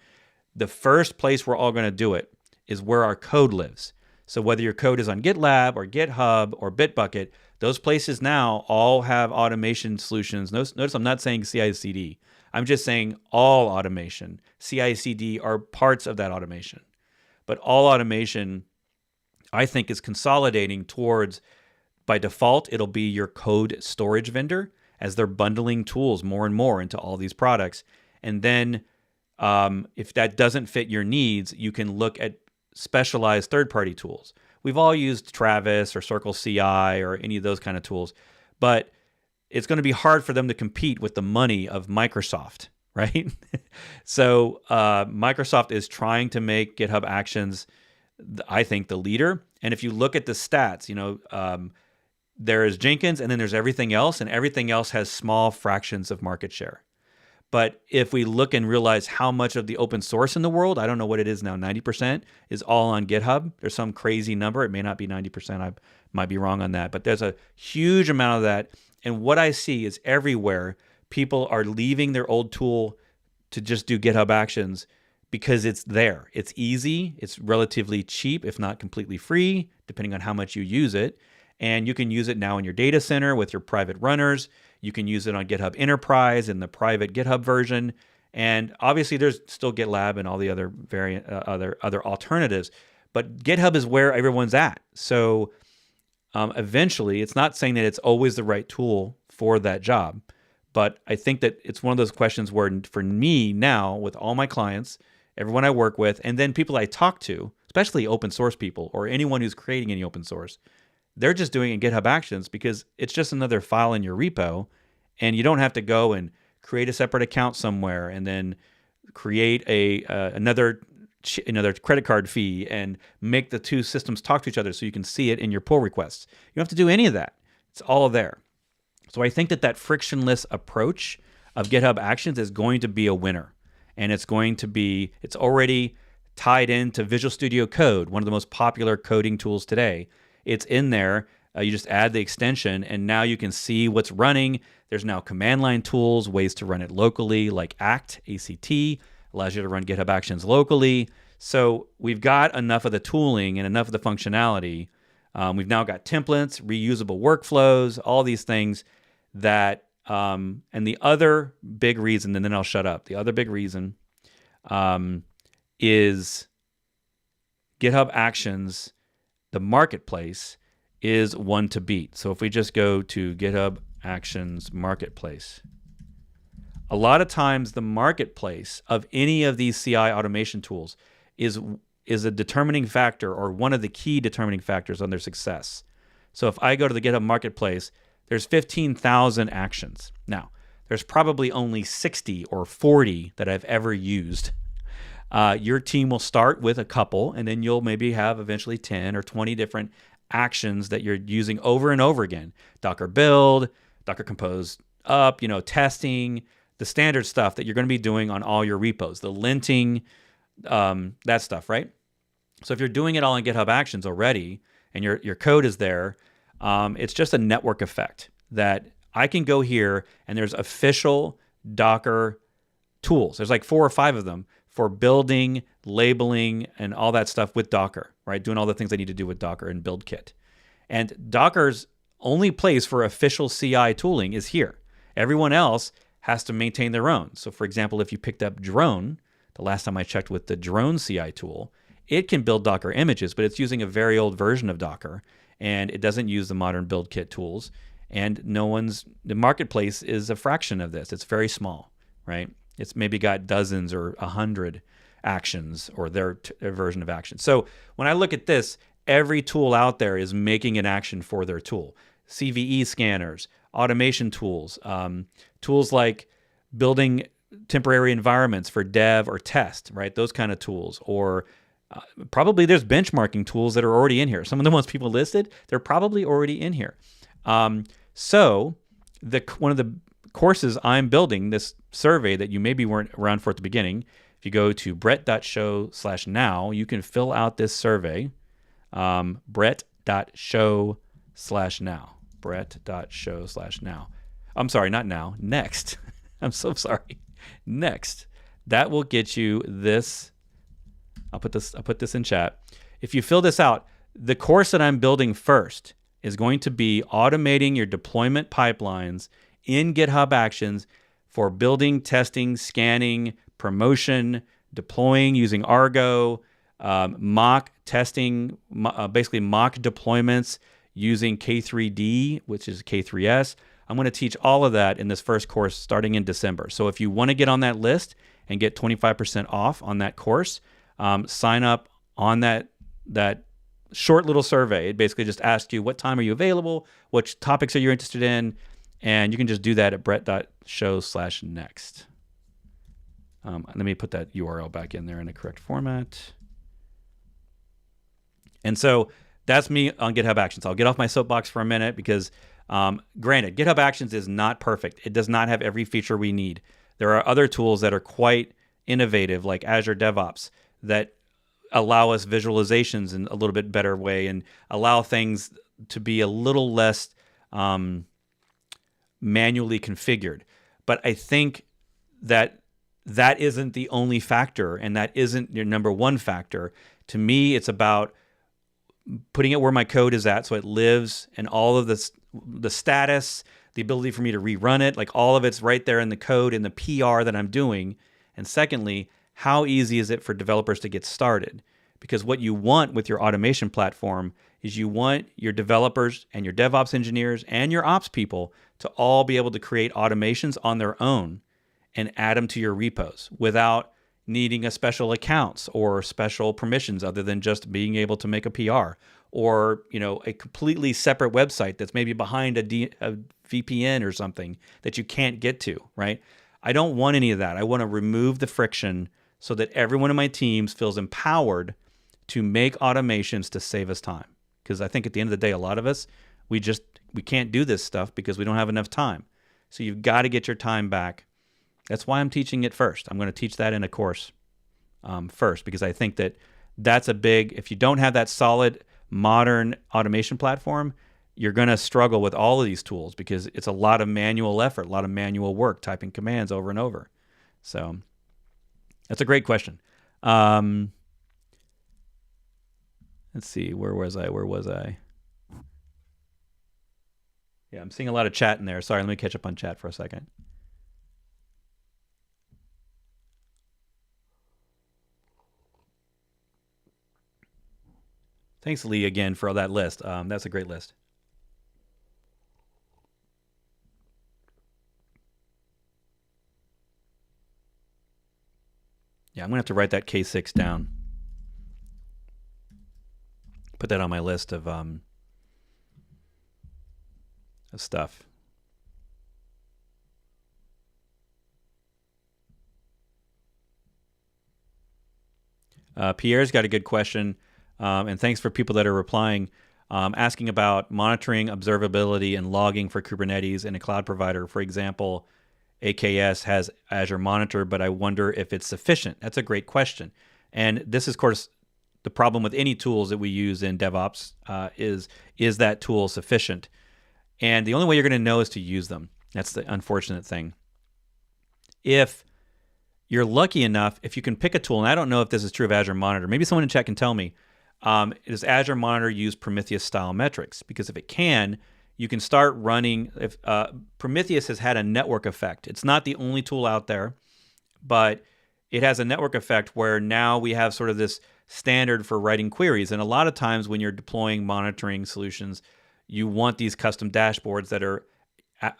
the first place we're all going to do it is where our code lives. So whether your code is on GitLab or GitHub or Bitbucket, those places now all have automation solutions. Notice I'm not saying CI/CD. I'm just saying all automation. CI/CD are parts of that automation. But all automation, I think, is consolidating towards, by default, it'll be your code storage vendor as they're bundling tools more and more into all these products. And then if that doesn't fit your needs, you can look at specialized third-party tools. We've all used Travis or Circle CI or any of those kind of tools, but it's going to be hard for them to compete with the money of Microsoft, right? So Microsoft is trying to make GitHub Actions, I think, the leader. And if you look at the stats, there is Jenkins, and then there's everything else, and everything else has small fractions of market share. But if we look and realize how much of the open source in the world, I don't know what it is now, 90% is all on GitHub. There's some crazy number. It may not be 90%. I might be wrong on that. But there's a huge amount of that. And what I see is everywhere people are leaving their old tool to just do GitHub Actions because it's there. It's easy. It's relatively cheap, if not completely free, depending on how much you use it. And you can use it now in your data center with your private runners. You can use it on GitHub Enterprise in the private GitHub version. And obviously there's still GitLab and all the other other alternatives. But GitHub is where everyone's at. So eventually, it's not saying that it's always the right tool for that job. But I think that it's one of those questions where for me now, with all my clients, everyone I work with, and then people I talk to, especially open source people or anyone who's creating any open source, they're just doing it in GitHub Actions because it's just another file in your repo, and you don't have to go and create a separate account somewhere and then create another credit card fee and make the two systems talk to each other so you can see it in your pull requests. You don't have to do any of that. It's all there. So I think that frictionless approach of GitHub Actions is going to be a winner, and it's already tied into Visual Studio Code, one of the most popular coding tools today. It's in there. You just add the extension, and now you can see what's running. There's now command line tools, ways to run it locally, like ACT, A-C-T, allows you to run GitHub Actions locally. So we've got enough of the tooling and enough of the functionality. We've now got templates, reusable workflows, all these things that, and the other big reason, and then I'll shut up. The other big reason is GitHub Actions, the marketplace, is one to beat. So if we just go to GitHub Actions Marketplace, a lot of times the marketplace of any of these CI automation tools is a determining factor, or one of the key determining factors on their success. So if I go to the GitHub Marketplace, there's 15,000 actions. Now, there's probably only 60 or 40 that I've ever used. Your team will start with a couple, and then you'll maybe have eventually 10 or 20 different actions that you're using over and over again. Docker build, Docker compose up, testing, the standard stuff that you're going to be doing on all your repos, the linting, that stuff, right? So if you're doing it all in GitHub Actions already, and your code is there, it's just a network effect that I can go here, and there's official Docker tools. There's like 4 or 5 of them for building, labeling, and all that stuff with Docker, right? Doing all the things I need to do with Docker and build kit. And Docker's only place for official CI tooling is here. Everyone else has to maintain their own. So for example, if you picked up Drone, the last time I checked with the Drone CI tool, it can build Docker images, but it's using a very old version of Docker, and it doesn't use the modern build kit tools. And the marketplace is a fraction of this. It's very small, right? It's maybe got dozens or 100 actions, or their version of actions. So when I look at this, every tool out there is making an action for their tool. CVE scanners, automation tools, tools like building temporary environments for dev or test, right? Those kind of tools. Or probably there's benchmarking tools that are already in here. Some of the ones people listed, they're probably already in here. So one of the courses I'm building, this survey that you maybe weren't around for at the beginning, if you go to bret.show/now, you can fill out this survey, bret.show/now, bret.show/now. I'm sorry, not now, next. I'm so sorry. Next. That will get you this. I'll put this in chat. If you fill this out, the course that I'm building first is going to be automating your deployment pipelines in GitHub Actions for building, testing, scanning, promotion, deploying using Argo, mock testing, basically mock deployments using K3D, which is K3S. I'm going to teach all of that in this first course starting in December. So if you want to get on that list and get 25% off on that course, sign up on that short little survey. It basically just asks you what time are you available, which topics are you interested in, and you can just do that at bret.show/next. Let me put that URL back in there in the correct format. And so that's me on GitHub Actions. I'll get off my soapbox for a minute because, granted, GitHub Actions is not perfect. It does not have every feature we need. There are other tools that are quite innovative, like Azure DevOps, that allow us visualizations in a little bit better way and allow things to be a little less manually configured. But I think that isn't the only factor, and that isn't your number one factor. To me, it's about putting it where my code is at so it lives, and all of the status, the ability for me to rerun it, like all of it's right there in the code, in the PR that I'm doing. And secondly, how easy is it for developers to get started? Because what you want with your automation platform is you want your developers and your DevOps engineers and your ops people to all be able to create automations on their own and add them to your repos without needing a special accounts or special permissions other than just being able to make a PR or, a completely separate website that's maybe behind a VPN or something that you can't get to, right? I don't want any of that. I want to remove the friction so that everyone in my teams feels empowered to make automations to save us time. Because I think at the end of the day, a lot of us, we can't do this stuff because we don't have enough time. So you've got to get your time back. That's why I'm teaching it first. I'm going to teach that in a course first, because I think that's a big, if you don't have that solid modern automation platform, you're going to struggle with all of these tools because it's a lot of manual effort, a lot of manual work, typing commands over and over. So that's a great question. Let's see, where was I? Yeah, I'm seeing a lot of chat in there. Sorry, let me catch up on chat for a second. Thanks, Lee, again, for all that list. That's a great list. Yeah, I'm going to have to write that K6 down. Put that on my list of stuff. Pierre's got a good question. And thanks for people that are replying, asking about monitoring, observability, and logging for Kubernetes in a cloud provider. For example, AKS has Azure Monitor, but I wonder if it's sufficient. That's a great question. And this is, of course, the problem with any tools that we use in DevOps is that tool sufficient? And the only way you're going to know is to use them. That's the unfortunate thing. If you're lucky enough, if you can pick a tool, and I don't know if this is true of Azure Monitor, maybe someone in chat can tell me, does Azure Monitor use Prometheus-style metrics? Because if it can, you can start running. If Prometheus has had a network effect. It's not the only tool out there, but it has a network effect where now we have sort of this standard for writing queries. And a lot of times when you're deploying monitoring solutions, you want these custom dashboards that are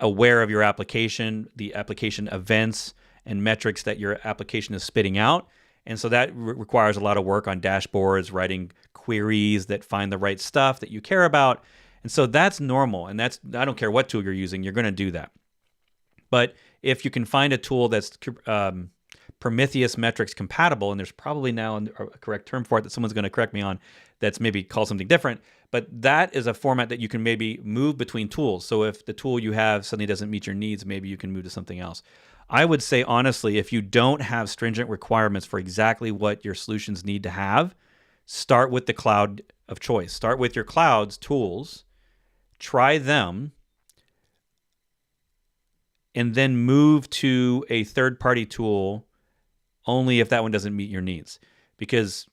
aware of your application, the application events and metrics that your application is spitting out. And so that requires a lot of work on dashboards, writing queries that find the right stuff that you care about. And so that's normal. And I don't care what tool you're using, you're going to do that. But if you can find a tool that's Prometheus metrics compatible, and there's probably now a correct term for it that someone's going to correct me on, that's maybe called something different, but that is a format that you can maybe move between tools. So if the tool you have suddenly doesn't meet your needs, maybe you can move to something else. I would say, honestly, if you don't have stringent requirements for exactly what your solutions need to have, start with the cloud of choice. Start with your cloud's tools, try them, and then move to a third-party tool only if that one doesn't meet your needs. Because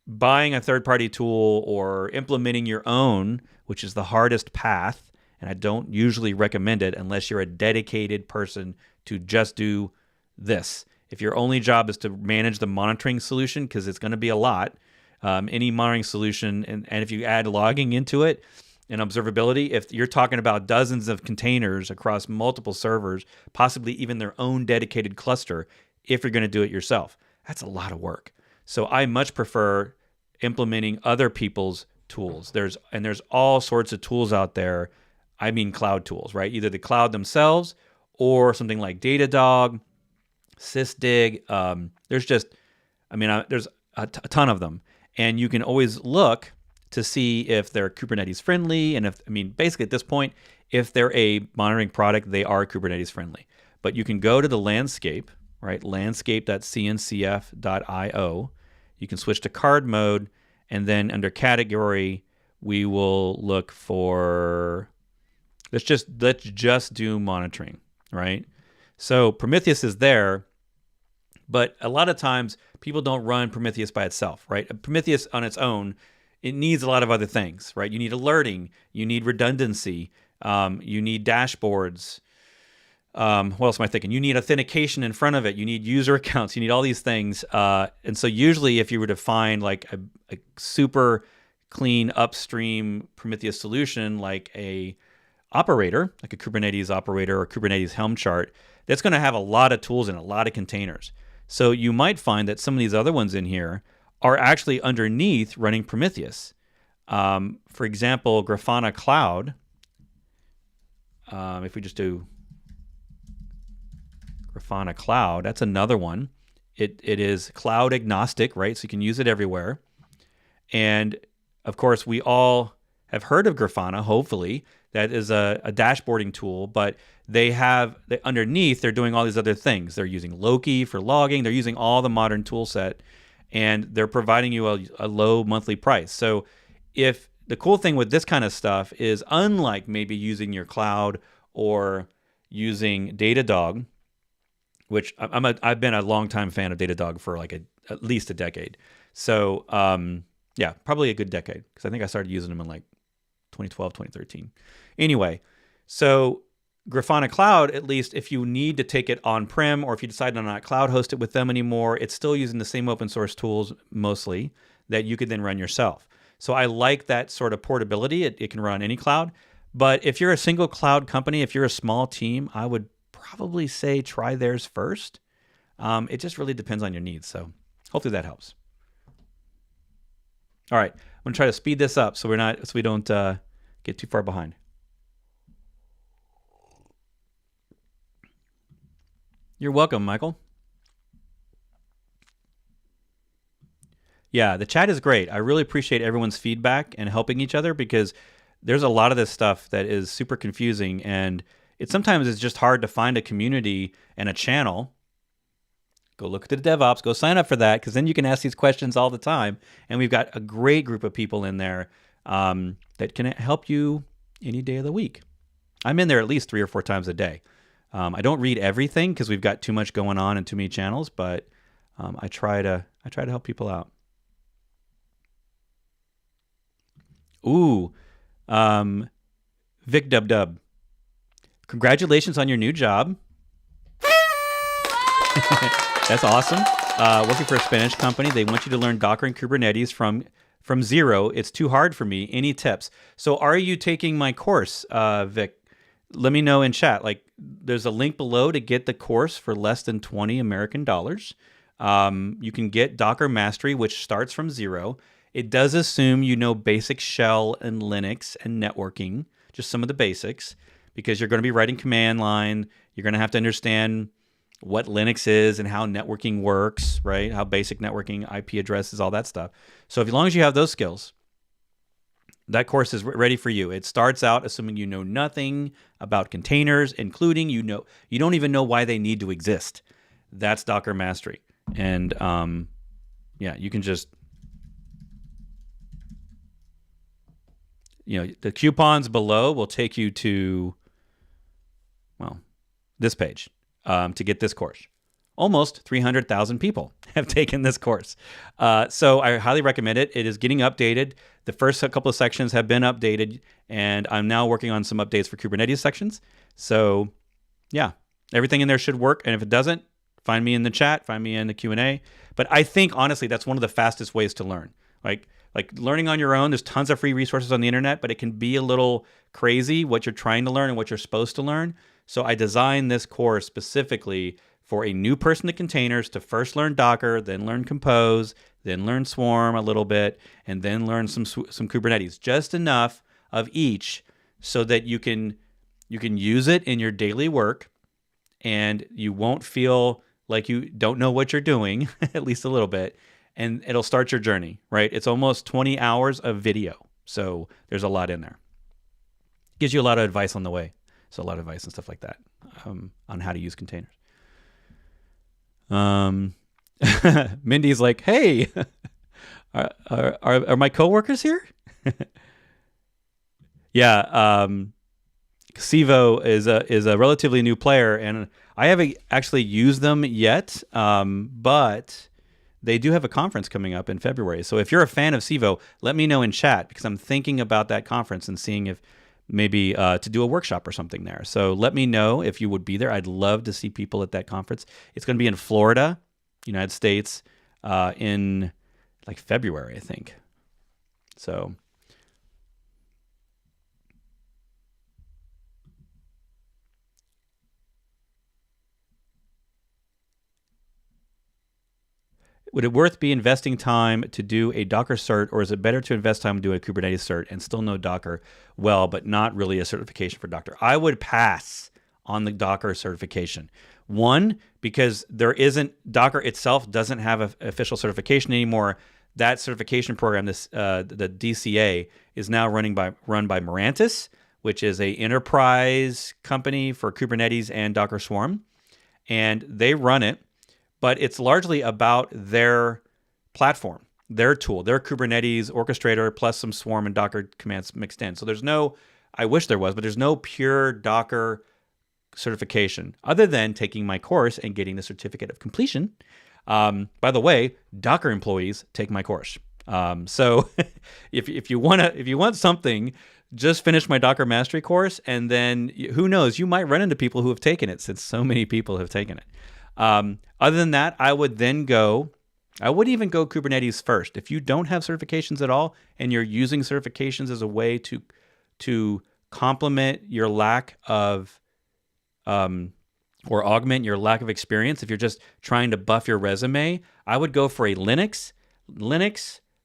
buying a third-party tool or implementing your own, which is the hardest path, and I don't usually recommend it unless you're a dedicated person to just do this. If your only job is to manage the monitoring solution, because it's going to be a lot, any monitoring solution, and if you add logging into it and observability, if you're talking about dozens of containers across multiple servers, possibly even their own dedicated cluster, if you're going to do it yourself, that's a lot of work. So I much prefer implementing other people's tools. There's all sorts of tools out there. I mean cloud tools, right? Either the cloud themselves or something like Datadog, Sysdig. There's a ton of them. And you can always look to see if they're Kubernetes friendly. And basically at this point, if they're a monitoring product, they are Kubernetes friendly. But you can go to the landscape, right? landscape.cncf.io. You can switch to card mode, and then under category, we will look for, let's just do monitoring, right? So Prometheus is there, but a lot of times people don't run Prometheus by itself, right? Prometheus on its own, it needs a lot of other things, right? You need alerting, you need redundancy, you need dashboards. What else am I thinking? You need authentication in front of it. You need user accounts. You need all these things. And so usually if you were to find like a super clean upstream Prometheus solution, like a operator, like a Kubernetes operator or Kubernetes Helm chart, that's going to have a lot of tools and a lot of containers. So you might find that some of these other ones in here are actually underneath running Prometheus. For example, Grafana Cloud, if we just do Grafana Cloud, that's another one. It is cloud agnostic, right? So you can use it everywhere. And of course, we all have heard of Grafana, hopefully. That is a dashboarding tool, but underneath, they're doing all these other things. They're using Loki for logging. They're using all the modern tool set, and they're providing you a low monthly price. So if the cool thing with this kind of stuff is, unlike maybe using your cloud or using Datadog, which I've been a longtime fan of Datadog for like at least a decade. So yeah, probably a good decade, because I think I started using them in like 2012, 2013. Anyway, so Grafana Cloud, at least if you need to take it on-prem, or if you decide to not cloud host it with them anymore, it's still using the same open source tools mostly that you could then run yourself. So I like that sort of portability. It can run any cloud. But if you're a single cloud company, if you're a small team, I would probably say try theirs first. It just really depends on your needs. So hopefully that helps. All right, I'm gonna try to speed this up so we don't get too far behind. You're welcome, Michael. Yeah, the chat is great. I really appreciate everyone's feedback and helping each other, because there's a lot of this stuff that is super confusing, and sometimes it's just hard to find a community and a channel. Go look at the DevOps, go sign up for that, because then you can ask these questions all the time. And we've got a great group of people in there that can help you any day of the week. I'm in there at least 3 or 4 times a day. I don't read everything because we've got too much going on and too many channels, but I try to help people out. Ooh, Vic Dub Dub. Congratulations on your new job. That's awesome. Working for a Spanish company. They want you to learn Docker and Kubernetes from zero. It's too hard for me. Any tips? So are you taking my course, Vic? Let me know in chat. Like, there's a link below to get the course for less than $20 American dollars. You can get Docker Mastery, which starts from zero. It does assume you know basic shell and Linux and networking, just some of the basics, because you're going to be writing command line. You're going to have to understand what Linux is and how networking works, right? How basic networking, IP addresses, all that stuff. So as long as you have those skills, that course is ready for you. It starts out assuming you know nothing about containers, including you don't even know why they need to exist. That's Docker Mastery. And yeah, you can just, the coupons below will take you to, well, this page to get this course. Almost 300,000 people have taken this course. So I highly recommend it. It is getting updated. The first couple of sections have been updated, and I'm now working on some updates for Kubernetes sections. So yeah, everything in there should work. And if it doesn't, find me in the chat, find me in the Q&A. But I think, honestly, that's one of the fastest ways to learn. Like learning on your own, there's tons of free resources on the internet, but it can be a little crazy what you're trying to learn and what you're supposed to learn. So I designed this course specifically for a new person to containers to first learn Docker, then learn Compose, then learn Swarm a little bit, and then learn some Kubernetes, just enough of each so that you can use it in your daily work, and you won't feel like you don't know what you're doing, at least a little bit, and it'll start your journey, right? It's almost 20 hours of video. So there's a lot in there. Gives you a lot of advice on the way. So a lot of advice and stuff like that on how to use containers. Mindy's like, hey, are my coworkers here? Yeah, Sivo is a relatively new player, and I haven't actually used them yet, but they do have a conference coming up in February. So if you're a fan of Sivo, let me know in chat, because I'm thinking about that conference and seeing if maybe to do a workshop or something there. So let me know if you would be there. I'd love to see people at that conference. It's going to be in Florida, United States, in like February, I think. So would it worth be investing time to do a Docker cert, or is it better to invest time to do a Kubernetes cert and still know Docker well, but not really a certification for Docker? I would pass on the Docker certification. One, because Docker itself doesn't have an official certification anymore. That certification program, the DCA, is now run by Mirantis, which is a enterprise company for Kubernetes and Docker Swarm, and they run it. But it's largely about their platform, their tool, their Kubernetes orchestrator, plus some Swarm and Docker commands mixed in. So there's no, I wish there was, but there's no pure Docker certification other than taking my course and getting the certificate of completion. By the way, Docker employees take my course. So if you want something, just finish my Docker mastery course, and then who knows, you might run into people who have taken it, since so many people have taken it. Other than that, I would even go Kubernetes first. If you don't have certifications at all and you're using certifications as a way to complement your lack of or augment your lack of experience, if you're just trying to buff your resume, I would go for a Linux,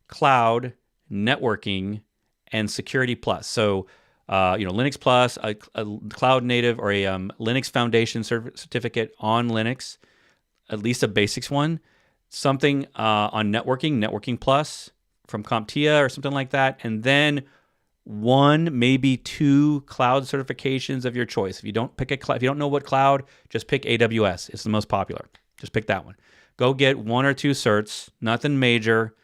cloud, networking, and security plus. So Linux plus, a cloud native, or a Linux Foundation certificate on Linux, at least a basics one. Something on networking plus from CompTIA or something like that. And then one, maybe two cloud certifications of your choice. If you don't know what cloud, just pick AWS. It's the most popular. Just pick that one. Go get one or two certs, nothing major.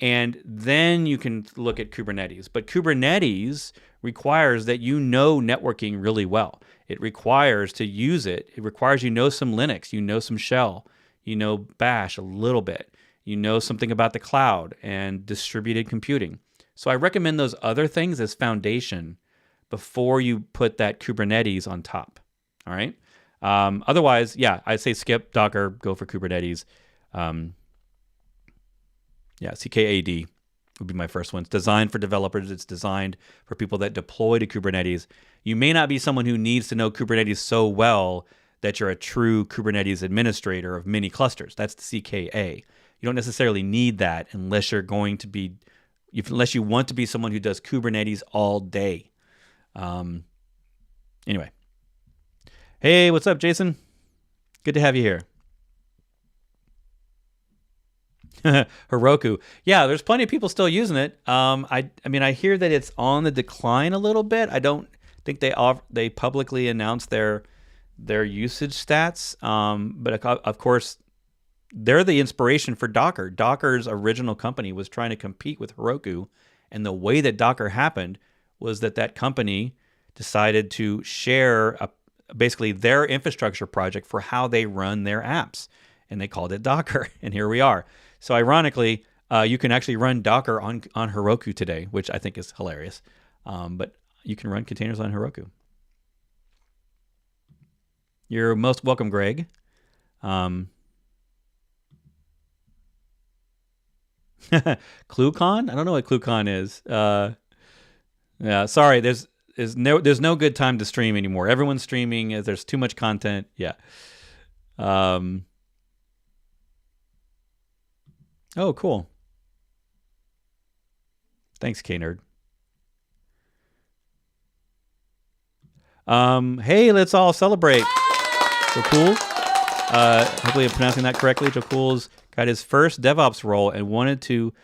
And then you can look at Kubernetes. But Kubernetes requires that you know networking really well. It requires to use it. It requires you know some Linux, you know some shell, you know Bash a little bit, you know something about the cloud and distributed computing. So I recommend those other things as foundation before you put that Kubernetes on top. All right. Otherwise, yeah, I'd say skip Docker, go for Kubernetes. CKAD would be my first one. It's designed for developers. It's designed for people that deploy to Kubernetes. You may not be someone who needs to know Kubernetes so well that you're a true Kubernetes administrator of many clusters. That's the CKA. You don't necessarily need that unless you want to be someone who does Kubernetes all day. Anyway. Hey, what's up, Jason? Good to have you here. Heroku. Yeah, there's plenty of people still using it. I mean, I hear that it's on the decline a little bit. I don't think they publicly announced their usage stats. But of course, they're the inspiration for Docker. Docker's original company was trying to compete with Heroku, and the way that Docker happened was that company decided to share basically their infrastructure project for how they run their apps, and they called it Docker. And here we are. So ironically, you can actually run Docker on Heroku today, which I think is hilarious. But you can run containers on Heroku. You're most welcome, Greg. ClueCon? I don't know what ClueCon is. Yeah, sorry. There's no good time to stream anymore. Everyone's streaming. There's too much content. Yeah. Oh, cool. Thanks, K-Nerd. Hey, let's all celebrate. Jokul. Hopefully I'm pronouncing that correctly. Jokul's got his first DevOps role and wanted to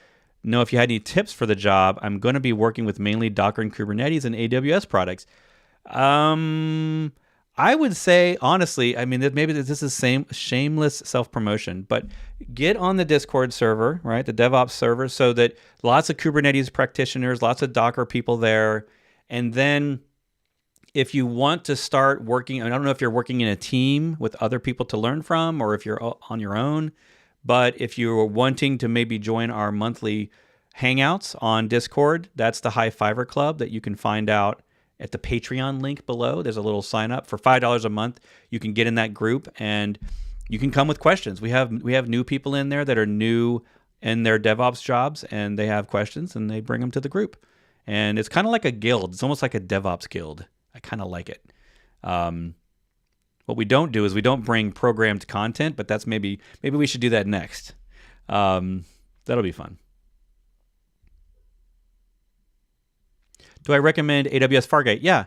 know if you had any tips for the job. I'm going to be working with mainly Docker and Kubernetes and AWS products. I would say, honestly, I mean, maybe this is shameless self-promotion, but get on the Discord server, right? The DevOps server, so that lots of Kubernetes practitioners, lots of Docker people there. And then if you want to start working, I don't know if you're working in a team with other people to learn from, or if you're on your own, but if you're wanting to maybe join our monthly hangouts on Discord, that's the High Fiver Club that you can find out at the Patreon link below. There's a little sign up for $5 a month. You can get in that group and you can come with questions. We have new people in there that are new in their DevOps jobs, and they have questions and they bring them to the group. And it's kind of like a guild. It's almost like a DevOps guild. I kind of like it. What we don't do is we don't bring programmed content, but that's maybe we should do that next. That'll be fun. Do I recommend AWS Fargate? Yeah,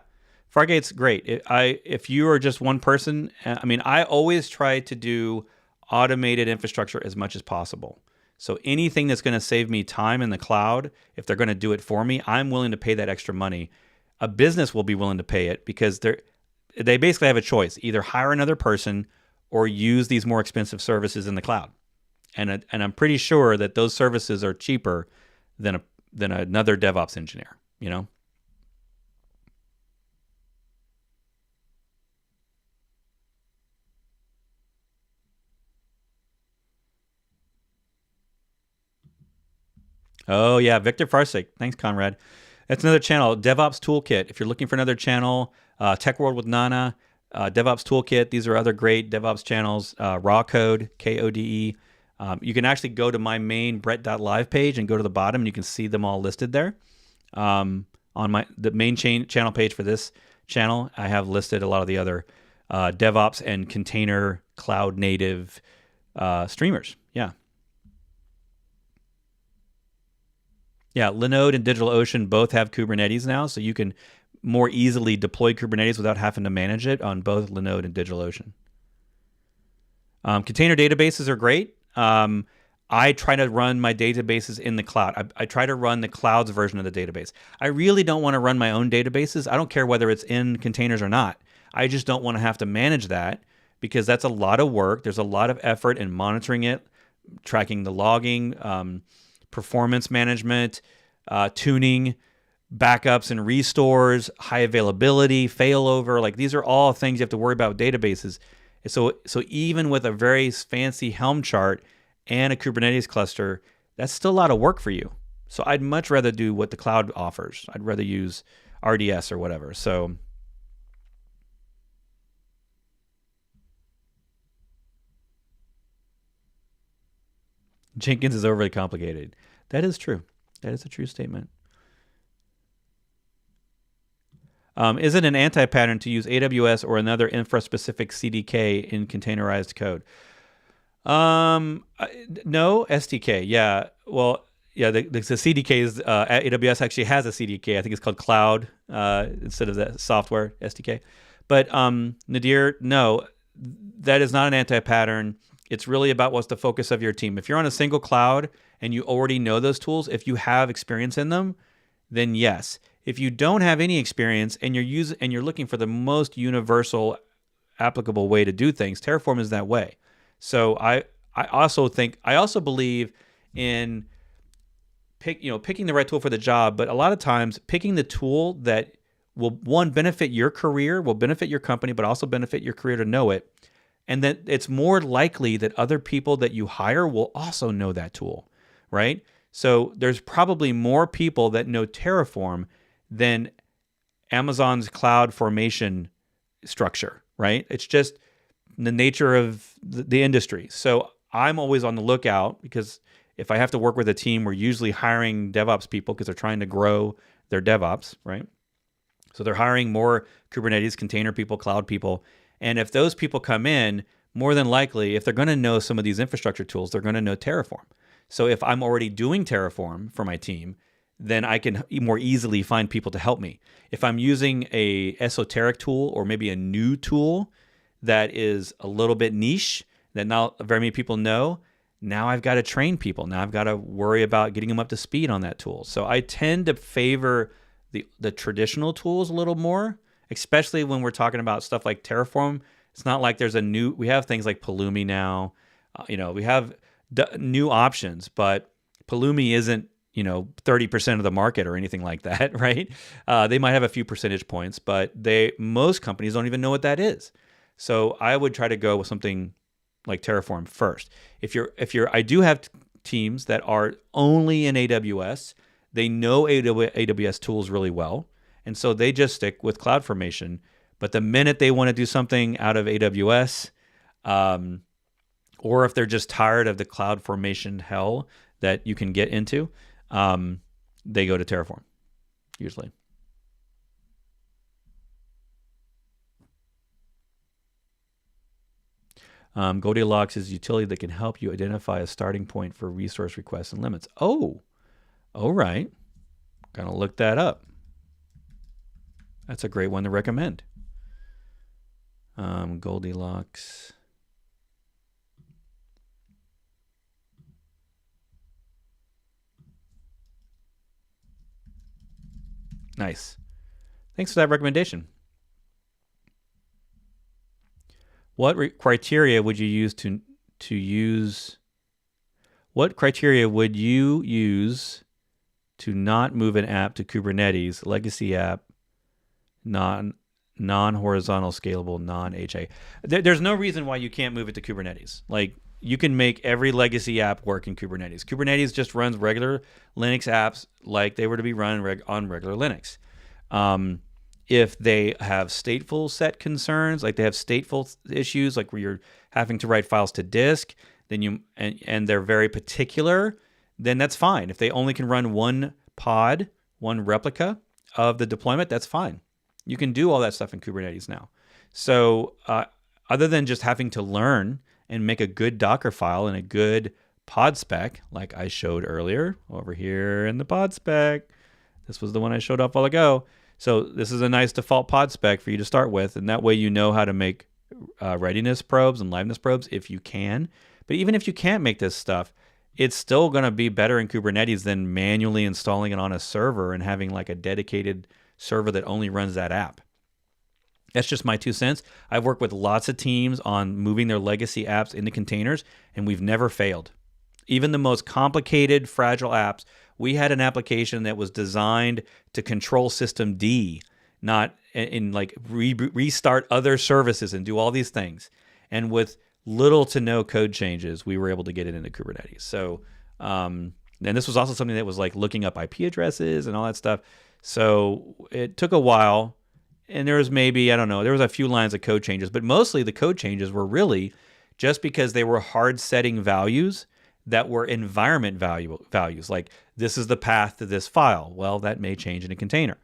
Fargate's great. If you are just one person, I mean, I always try to do automated infrastructure as much as possible. So anything that's going to save me time in the cloud, if they're going to do it for me, I'm willing to pay that extra money. A business will be willing to pay it because they basically have a choice: either hire another person or use these more expensive services in the cloud. And I'm pretty sure that those services are cheaper than another DevOps engineer, you know? Oh, yeah, Victor Farsik. Thanks, Conrad. That's another channel, DevOps Toolkit. If you're looking for another channel, Tech World with Nana, DevOps Toolkit. These are other great DevOps channels. Raw Code, KODE. You can actually go to my main Bret.live page and go to the bottom, and you can see them all listed there. On the main channel page for this channel, I have listed a lot of the other DevOps and container cloud native streamers. Yeah. Yeah, Linode and DigitalOcean both have Kubernetes now, so you can more easily deploy Kubernetes without having to manage it on both Linode and DigitalOcean. Container databases are great. I try to run my databases in the cloud. I try to run the cloud's version of the database. I really don't want to run my own databases. I don't care whether it's in containers or not. I just don't want to have to manage that because that's a lot of work. There's a lot of effort in monitoring it, tracking the logging, performance management, tuning, backups and restores, high availability, failover. Like these are all things you have to worry about with databases. So even with a very fancy Helm chart and a Kubernetes cluster, that's still a lot of work for you. So I'd much rather do what the cloud offers. I'd rather use RDS or whatever. So Jenkins is overly complicated. That is true. That is a true statement. Is it an anti-pattern to use AWS or another infra-specific CDK in containerized code? No, SDK. Yeah. Well, yeah, the CDKs, AWS actually has a CDK. I think it's called Cloud instead of the software SDK. But Nadir, no, that is not an anti-pattern. It's really about what's the focus of your team. If you're on a single cloud and you already know those tools, if you have experience in them, then yes. If you don't have any experience and you're looking for the most universal applicable way to do things, Terraform is that way. So I also believe in picking the right tool for the job, but a lot of times picking the tool that will, one, benefit your career, will benefit your company, but also benefit your career to know it. And that it's more likely that other people that you hire will also know that tool, right? So there's probably more people that know Terraform than Amazon's cloud formation structure, right? It's just the nature of the industry. So I'm always on the lookout because if I have to work with a team, we're usually hiring DevOps people because they're trying to grow their DevOps, right? So they're hiring more Kubernetes container people, cloud people. And if those people come in, more than likely, if they're going to know some of these infrastructure tools, they're going to know Terraform. So if I'm already doing Terraform for my team, then I can more easily find people to help me. If I'm using a esoteric tool or maybe a new tool that is a little bit niche that not very many people know, Now I've got to train people. Now I've got to worry about getting them up to speed on that tool. So I tend to favor the traditional tools a little more, especially when we're talking about stuff like Terraform. It's not like we have things like Pulumi now. We have new options, but Pulumi isn't, 30% of the market or anything like that, right? They might have a few percentage points, but most companies don't even know what that is. So I would try to go with something like Terraform first. I do have teams that are only in AWS. They know AWS tools really well, and so they just stick with CloudFormation. But the minute they want to do something out of AWS, or if they're just tired of the CloudFormation hell that you can get into, they go to Terraform, usually. Goldilocks is a utility that can help you identify a starting point for resource requests and limits. Oh, all right. Gonna look that up. That's a great one to recommend. Goldilocks. Nice. Thanks for that recommendation. What criteria would you use to use? What criteria would you use to not move an app to Kubernetes, legacy app, non-horizontal, scalable, non-HA? There's no reason why you can't move it to Kubernetes. Like, you can make every legacy app work in Kubernetes. Kubernetes just runs regular Linux apps like they were to be run on regular Linux. If they have stateful set concerns, like they have stateful issues, like where you're having to write files to disk, then and they're very particular, then that's fine. If they only can run one pod, one replica of the deployment, that's fine. You can do all that stuff in Kubernetes now. So other than just having to learn and make a good Docker file and a good pod spec, like I showed earlier over here in the pod spec, this was the one I showed off a while ago. So this is a nice default pod spec for you to start with, and that way you know how to make readiness probes and liveness probes if you can. But even if you can't make this stuff, it's still going to be better in Kubernetes than manually installing it on a server and having like a dedicated server that only runs that app. That's just my 2 cents. I've worked with lots of teams on moving their legacy apps into containers, and we've never failed. Even the most complicated, fragile apps, we had an application that was designed to control system D, not in like restart other services and do all these things. And with little to no code changes, we were able to get it into Kubernetes. So, and this was also something that was like looking up IP addresses and all that stuff. So it took a while, and there was maybe, I don't know, there was a few lines of code changes, but mostly the code changes were really just because they were hard setting values that were environment values. Like, this is the path to this file. Well, that may change in a container.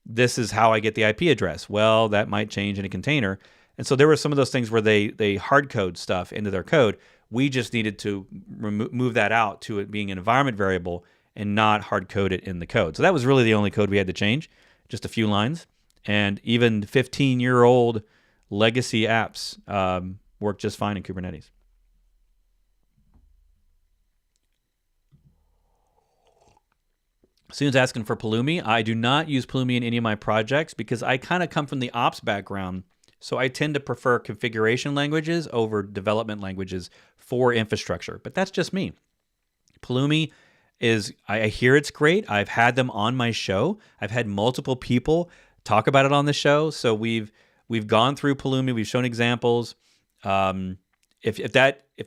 This is how I get the IP address. Well, that might change in a container. And so there were some of those things where they hard code stuff into their code. We just needed to move that out to it being an environment variable and not hard code it in the code. So that was really the only code we had to change, just a few lines. And even 15-year-old legacy apps work just fine in Kubernetes. Soon's asking for Pulumi. I do not use Pulumi in any of my projects because I kind of come from the ops background. So I tend to prefer configuration languages over development languages for infrastructure. But that's just me. Pulumi is, I hear it's great. I've had them on my show. I've had multiple people talk about it on the show. So we've gone through Pulumi. We've shown examples. If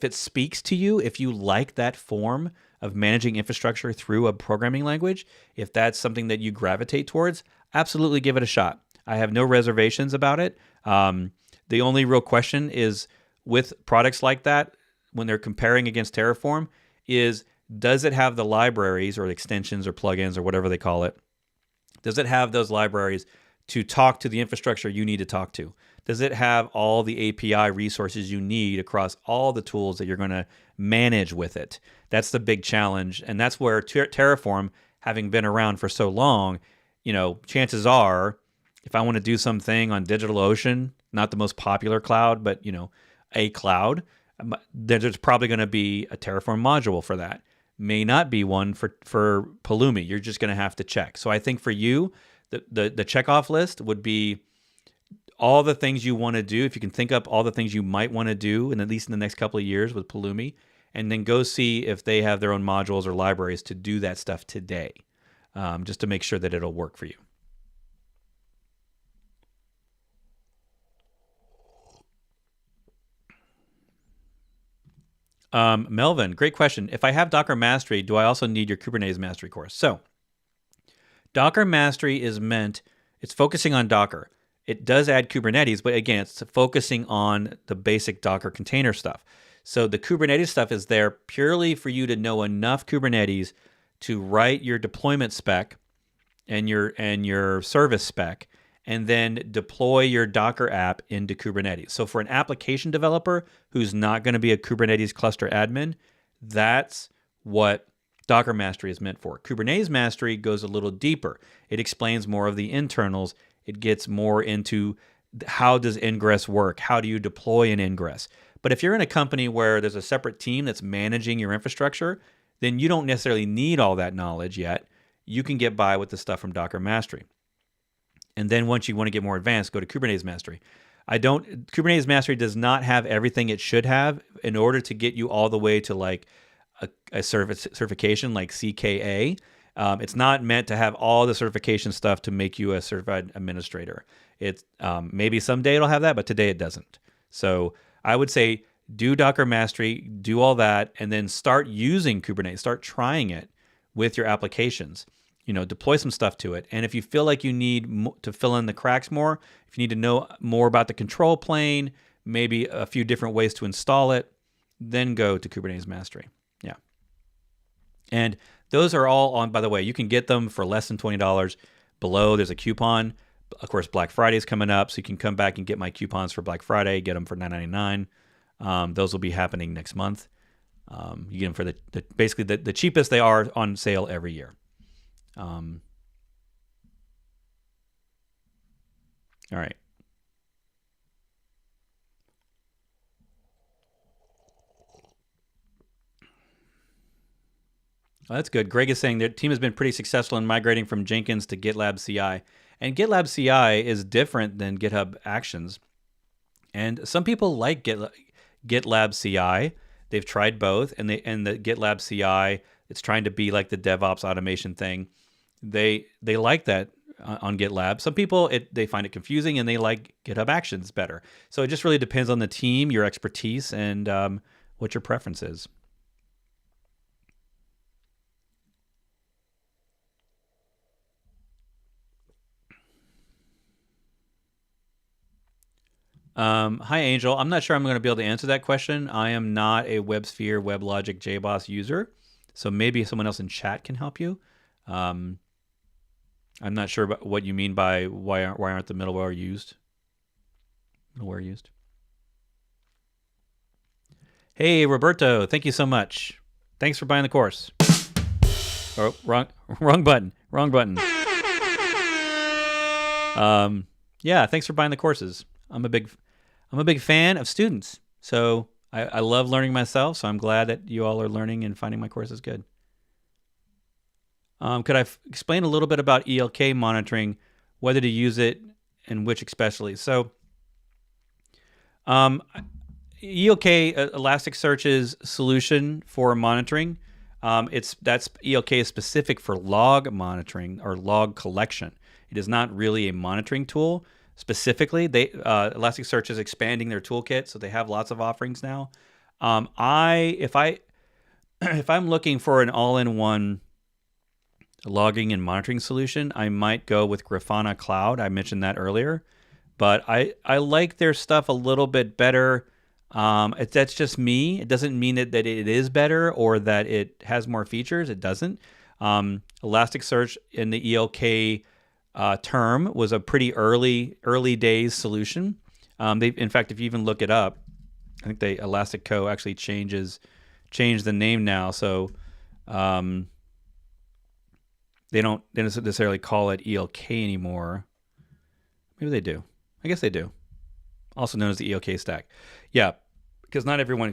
it speaks to you, if you like that form of managing infrastructure through a programming language, if that's something that you gravitate towards, absolutely give it a shot. I have no reservations about it. The only real question is with products like that, when they're comparing against Terraform, is does it have the libraries or extensions or plugins or whatever they call it? Does it have those libraries to talk to the infrastructure you need to talk to? Does it have all the API resources you need across all the tools that you're going to manage with it? That's the big challenge. And that's where Terraform, having been around for so long, chances are, if I want to do something on DigitalOcean, not the most popular cloud, but, a cloud, there's probably going to be a Terraform module for that. May not be one for Pulumi. You're just going to have to check. So I think for you, the checkoff list would be all the things you want to do. If you can think up all the things you might want to do, and at least in the next couple of years with Pulumi, and then go see if they have their own modules or libraries to do that stuff today, just to make sure that it'll work for you. Melvin, great question. If I have Docker Mastery, do I also need your Kubernetes Mastery course? So Docker Mastery is meant, it's focusing on Docker. It does add Kubernetes, but again, it's focusing on the basic Docker container stuff. So the Kubernetes stuff is there purely for you to know enough Kubernetes to write your deployment spec and your service spec, and then deploy your Docker app into Kubernetes. So for an application developer who's not going to be a Kubernetes cluster admin, that's what Docker Mastery is meant for. Kubernetes Mastery goes a little deeper. It explains more of the internals. It gets more into how does ingress work? How do you deploy an ingress? But if you're in a company where there's a separate team that's managing your infrastructure, then you don't necessarily need all that knowledge yet. You can get by with the stuff from Docker Mastery. And then once you want to get more advanced, go to Kubernetes Mastery. Kubernetes Mastery does not have everything it should have in order to get you all the way to like a certification like CKA. It's not meant to have all the certification stuff to make you a certified administrator. It's maybe someday it'll have that, but today it doesn't. So I would say do Docker Mastery, do all that, and then start using Kubernetes. Start trying it with your applications. Deploy some stuff to it. And if you feel like you need to fill in the cracks more, if you need to know more about the control plane, maybe a few different ways to install it, then go to Kubernetes Mastery. Yeah. And those are all on, by the way, you can get them for less than $20. Below, there's a coupon. Of course, Black Friday is coming up, so you can come back and get my coupons for Black Friday, get them for $9.99. Those will be happening next month. You get them for basically the cheapest they are on sale every year. All right. Well, that's good. Greg is saying their team has been pretty successful in migrating from Jenkins to GitLab CI. And GitLab CI is different than GitHub Actions. And some people like GitLab CI. They've tried both, and the GitLab CI, it's trying to be like the DevOps automation thing. They like that on GitLab. Some people they find it confusing, and they like GitHub Actions better. So it just really depends on the team, your expertise, and what your preference is. Hi, Angel. I'm not sure I'm going to be able to answer that question. I am not a WebSphere, WebLogic, JBoss user, so maybe someone else in chat can help you. I'm not sure about what you mean by why aren't the middleware used? Hey, Roberto, thank you so much. Thanks for buying the course. Oh, wrong button. Yeah, thanks for buying the courses. I'm a big fan of students, so I love learning myself. So I'm glad that you all are learning and finding my courses good. Could I explain a little bit about ELK monitoring, whether to use it and which especially? So ELK, Elasticsearch's solution for monitoring, that's ELK is specific for log monitoring or log collection. It is not really a monitoring tool. Specifically, Elasticsearch is expanding their toolkit, so they have lots of offerings now. If I'm looking for an all-in-one logging and monitoring solution, I might go with Grafana Cloud. I mentioned that earlier, but I like their stuff a little bit better. That's just me. It doesn't mean that it is better or that it has more features. It doesn't. Elasticsearch in the ELK term was a pretty early days solution. In fact, if you even look it up, I think Elastico actually changed the name now, so they don't necessarily call it ELK anymore. Maybe they do. I guess they do. Also known as the ELK stack. Yeah, because not everyone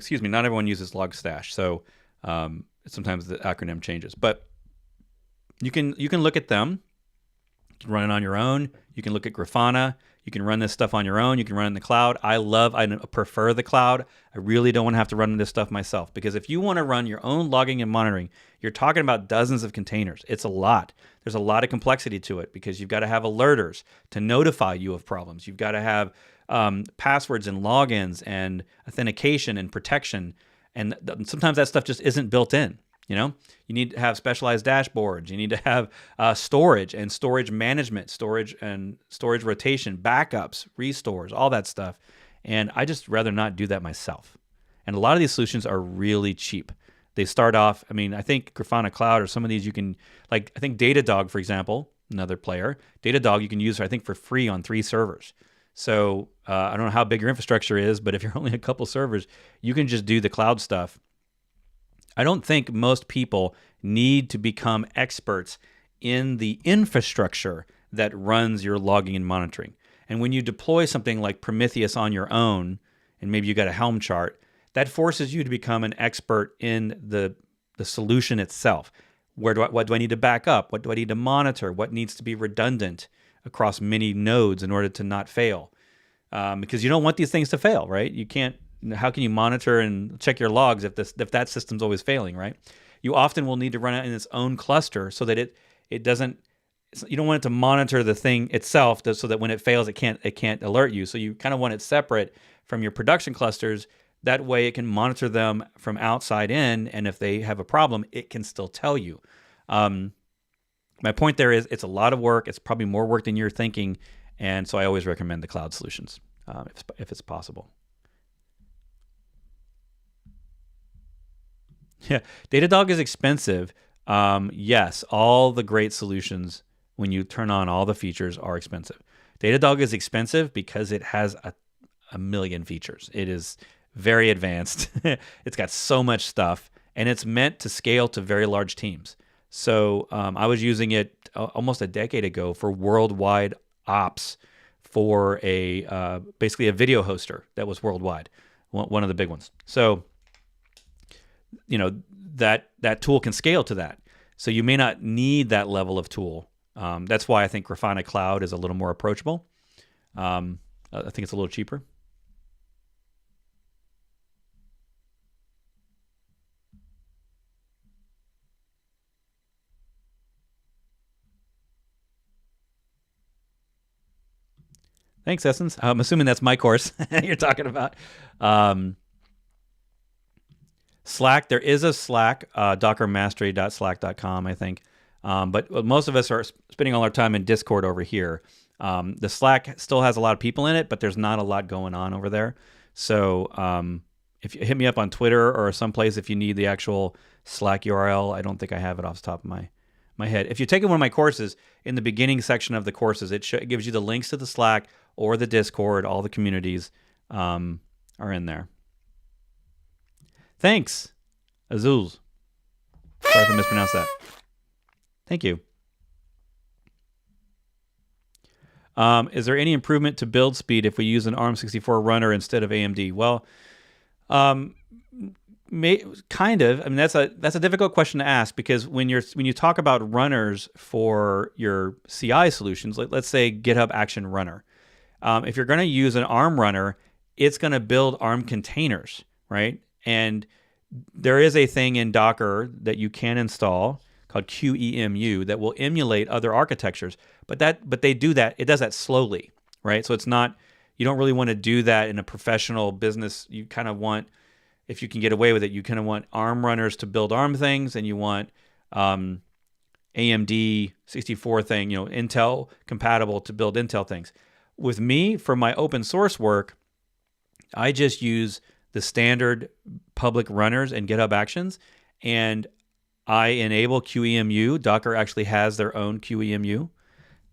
uses Logstash. So sometimes the acronym changes, but you can look at them. You can run it on your own. You can look at Grafana. You can run this stuff on your own. You can run it in the cloud. I prefer the cloud. I really don't want to have to run this stuff myself, because if you want to run your own logging and monitoring, you're talking about dozens of containers. It's a lot. There's a lot of complexity to it, because you've got to have alerters to notify you of problems. You've got to have passwords and logins and authentication and protection. And sometimes that stuff just isn't built in. You need to have specialized dashboards. You need to have storage and storage management, storage rotation, backups, restores, all that stuff. And I just rather not do that myself. And a lot of these solutions are really cheap. They start off, I think Grafana Cloud or some of these you can, like I think Datadog, for example, another player, Datadog you can use, I think, for free on 3 servers. So I don't know how big your infrastructure is, but if you're only a couple servers, you can just do the cloud stuff. I don't think most people need to become experts in the infrastructure that runs your logging and monitoring. And when you deploy something like Prometheus on your own, and maybe you got a Helm chart, that forces you to become an expert in the solution itself. What do I need to back up? What do I need to monitor? What needs to be redundant across many nodes in order to not fail? Because you don't want these things to fail, right? You can't. How can you monitor and check your logs if that system's always failing, right? You often will need to run it in its own cluster so that it doesn't. You don't want it to monitor the thing itself, so that when it fails, it can't alert you. So you kind of want it separate from your production clusters. That way, it can monitor them from outside in, and if they have a problem, it can still tell you. My point there is, it's a lot of work. It's probably more work than you're thinking, and so I always recommend the cloud solutions if it's possible. Yeah, Datadog is expensive. Yes, all the great solutions, when you turn on all the features, are expensive. Datadog is expensive because it has a million features. It is very advanced. It's got so much stuff, and it's meant to scale to very large teams. So I was using it almost a decade ago for worldwide ops for basically a video hoster that was worldwide, one of the big ones. So that tool can scale to that. So you may not need that level of tool. That's why I think Grafana Cloud is a little more approachable. I think it's a little cheaper. Thanks, Essence. I'm assuming that's my course you're talking about. Slack, there is a Slack, dockermastery.slack.com, I think. But most of us are spending all our time in Discord over here. The Slack still has a lot of people in it, but there's not a lot going on over there. So if you hit me up on Twitter or someplace if you need the actual Slack URL, I don't think I have it off the top of my head. If you're taking one of my courses, in the beginning section of the courses, it gives you the links to the Slack or the Discord. All the communities are in there. Thanks, Azul. Sorry if I mispronounced that. Thank you. Is there any improvement to build speed if we use an ARM64 runner instead of AMD? Well, kind of. I mean, that's a difficult question to ask, because when you talk about runners for your CI solutions, let's say GitHub Action Runner, if you're going to use an ARM runner, it's going to build ARM containers, right? And there is a thing in Docker that you can install called QEMU that will emulate other architectures, but they do that. It does that slowly, right? So it's not. You don't really want to do that in a professional business. You kind of want, if you can get away with it, you kind of want ARM runners to build ARM things, and you want AMD 64 thing, Intel compatible to build Intel things. With me, for my open source work, I just use the standard public runners and GitHub Actions, and I enable QEMU. Docker actually has their own QEMU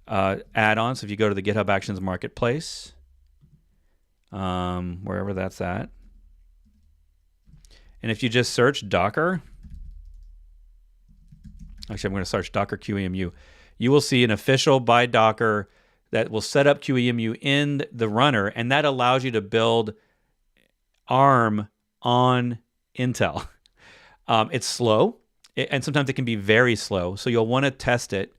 add-on. So if you go to the GitHub Actions Marketplace, wherever that's at, and if you just search Docker, actually I'm going to search Docker QEMU, you will see an official by Docker that will set up QEMU in the runner, and that allows you to build ARM on Intel. It's slow, and sometimes it can be very slow. So you'll want to test it.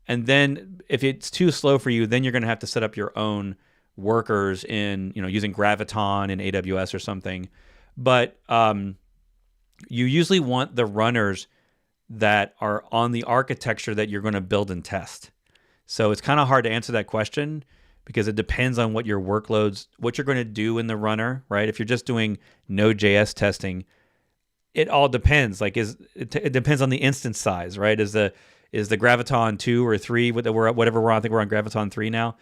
And then if it's too slow for you, then you're going to have to set up your own workers in, using Graviton in AWS or something. But you usually want the runners that are on the architecture that you're going to build and test. So it's kind of hard to answer that question because it depends on what your workloads, what you're going to do in the runner, right? If you're just doing Node.js testing, it all depends. Like it depends on the instance size, right? Is the Graviton 2 or 3, whatever we're on, I think we're on Graviton 3 now.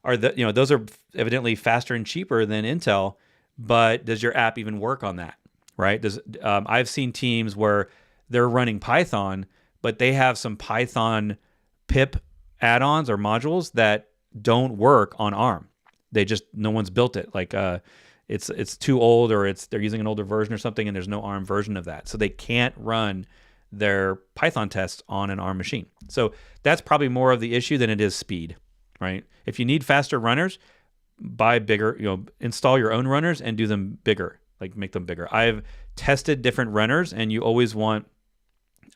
Those are evidently faster and cheaper than Intel, but does your app even work on that, right? I've seen teams where they're running Python, but they have some Python pip add-ons or modules that don't work on ARM. No one's built it. Like it's too old, or they're using an older version or something, and there's no ARM version of that, so they can't run their Python tests on an ARM machine. So that's probably more of the issue than it is speed, right? If you need faster runners, buy bigger, install your own runners and do them bigger, like make them bigger. I've tested different runners, and you always want,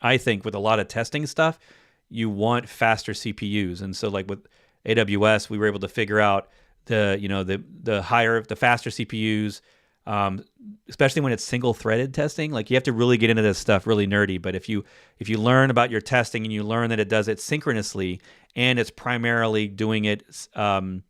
I think with a lot of testing stuff, you want faster CPUs. And so like with AWS, we were able to figure out the faster CPUs, especially when it's single-threaded testing. Like you have to really get into this stuff, really nerdy. But if you learn about your testing and you learn that it does it synchronously and it's primarily doing it in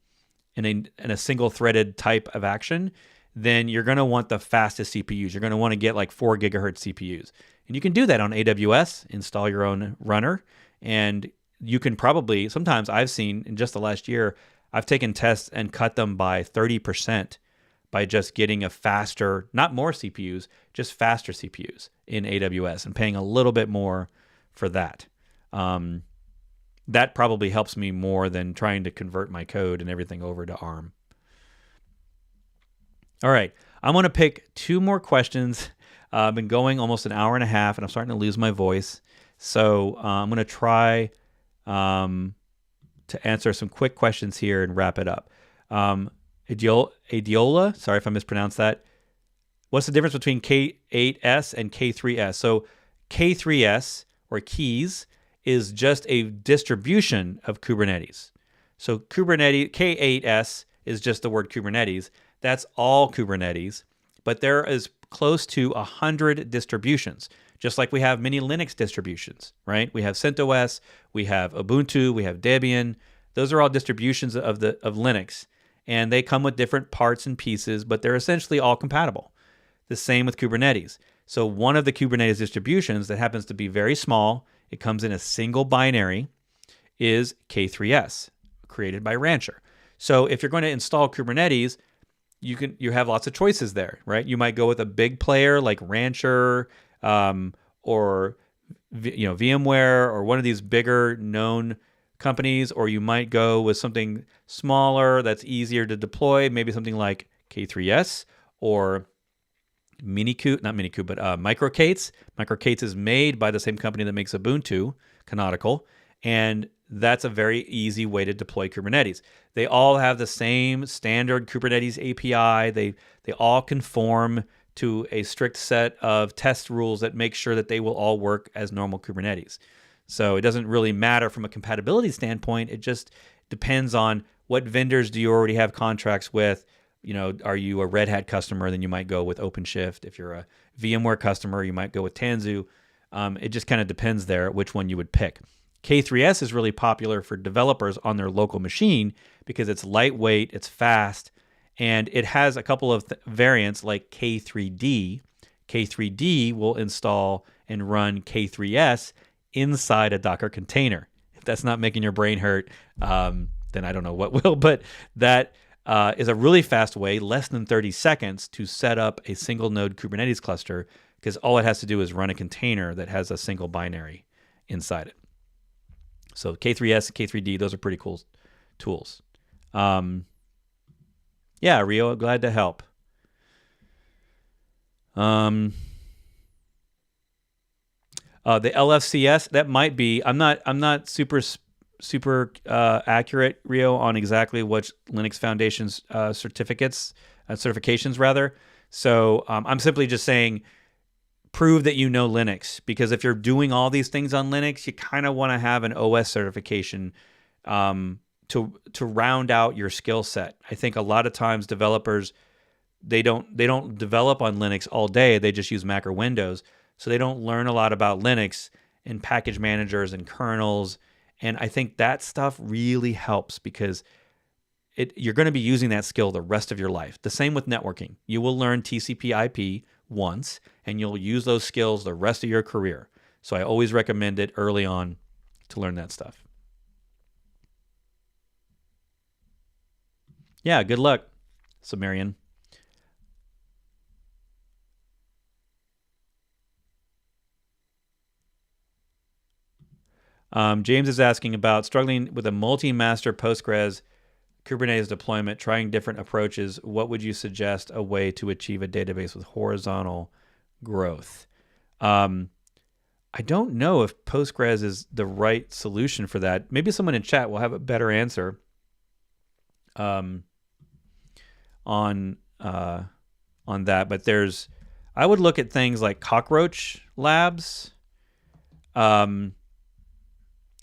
a single-threaded type of action, then you're going to want the fastest CPUs. You're going to want to get like 4 gigahertz CPUs. And you can do that on AWS, install your own runner. And you can probably, sometimes I've seen in just the last year, I've taken tests and cut them by 30% by just getting a faster, not more CPUs, just faster CPUs in AWS and paying a little bit more for that. That probably helps me more than trying to convert my code and everything over to ARM. All right, I'm going to pick 2 more questions. I've been going almost an hour and a half, and I'm starting to lose my voice. So I'm going to try to answer some quick questions here and wrap it up. Adiola, sorry if I mispronounced that. What's the difference between K8s and K3s? So K3s, or keys, is just a distribution of Kubernetes. So Kubernetes, K8s is just the word Kubernetes. That's all Kubernetes, but there is close to 100 distributions. Just like we have many Linux distributions, right? We have CentOS, we have Ubuntu, we have Debian. Those are all distributions of Linux, and they come with different parts and pieces, but they're essentially all compatible. The same with Kubernetes. So one of the Kubernetes distributions that happens to be very small, it comes in a single binary, is K3s, created by Rancher. So if you're going to install Kubernetes, you have lots of choices there, right? You might go with a big player like Rancher, or VMware, or one of these bigger known companies, or you might go with something smaller that's easier to deploy, maybe something like K3s or Microkates. Microkates is made by the same company that makes Ubuntu, Canonical, and that's a very easy way to deploy Kubernetes. They all have the same standard Kubernetes API. They all conform to a strict set of test rules that make sure that they will all work as normal Kubernetes. So it doesn't really matter from a compatibility standpoint. It just depends on what vendors do you already have contracts with. Are you a Red Hat customer? Then you might go with OpenShift. If you're a VMware customer, you might go with Tanzu. It just kind of depends there which one you would pick. K3s is really popular for developers on their local machine because it's lightweight, it's fast, and it has a couple of variants like K3D. K3D will install and run K3s inside a Docker container. If that's not making your brain hurt, then I don't know what will. But that is a really fast way, less than 30 seconds, to set up a single node Kubernetes cluster, because all it has to do is run a container that has a single binary inside it. So K3s and K3D, those are pretty cool tools. Yeah, Rio, glad to help. The LFCS, that might be. I'm not super accurate, Rio, on exactly which Linux Foundation's certifications rather. So I'm simply just saying, prove that you know Linux, because if you're doing all these things on Linux, you kind of want to have an OS certification to round out your skill set. I think a lot of times developers, they don't develop on Linux all day. They just use Mac or Windows, so they don't learn a lot about Linux and package managers and kernels. And I think that stuff really helps, because you're going to be using that skill the rest of your life. The same with networking. You will learn TCP/IP once, and you'll use those skills the rest of your career. So I always recommend it early on to learn that stuff. Yeah, good luck, Sumerian. James is asking about struggling with a multi-master Postgres Kubernetes deployment, trying different approaches. What would you suggest a way to achieve a database with horizontal growth? I don't know if Postgres is the right solution for that. Maybe someone in chat will have a better answer on that. But I would look at things like Cockroach Labs.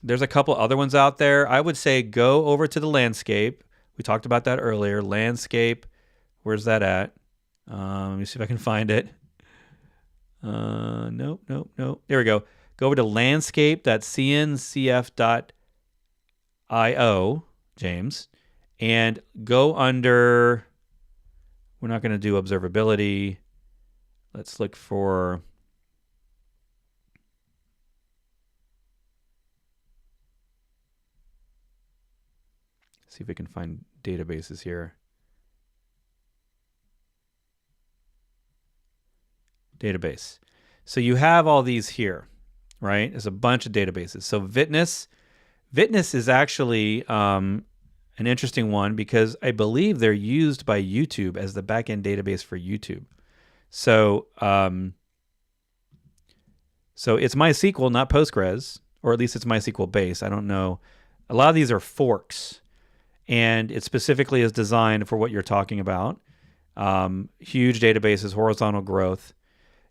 There's a couple other ones out there. I would say go over to the landscape. We talked about that earlier. Landscape, where's that at? Let me see if I can find it. Nope. There we go. Go over to landscape.cncf.io, James, and go under, we're not going to do observability. Let's look for, see if we can find databases here. Database. So you have all these here, right? There's a bunch of databases. So Vitness is actually an interesting one, because I believe they're used by YouTube as the backend database for YouTube. So it's MySQL, not Postgres, or at least it's MySQL base. I don't know. A lot of these are forks, and it specifically is designed for what you're talking about. Huge databases, horizontal growth.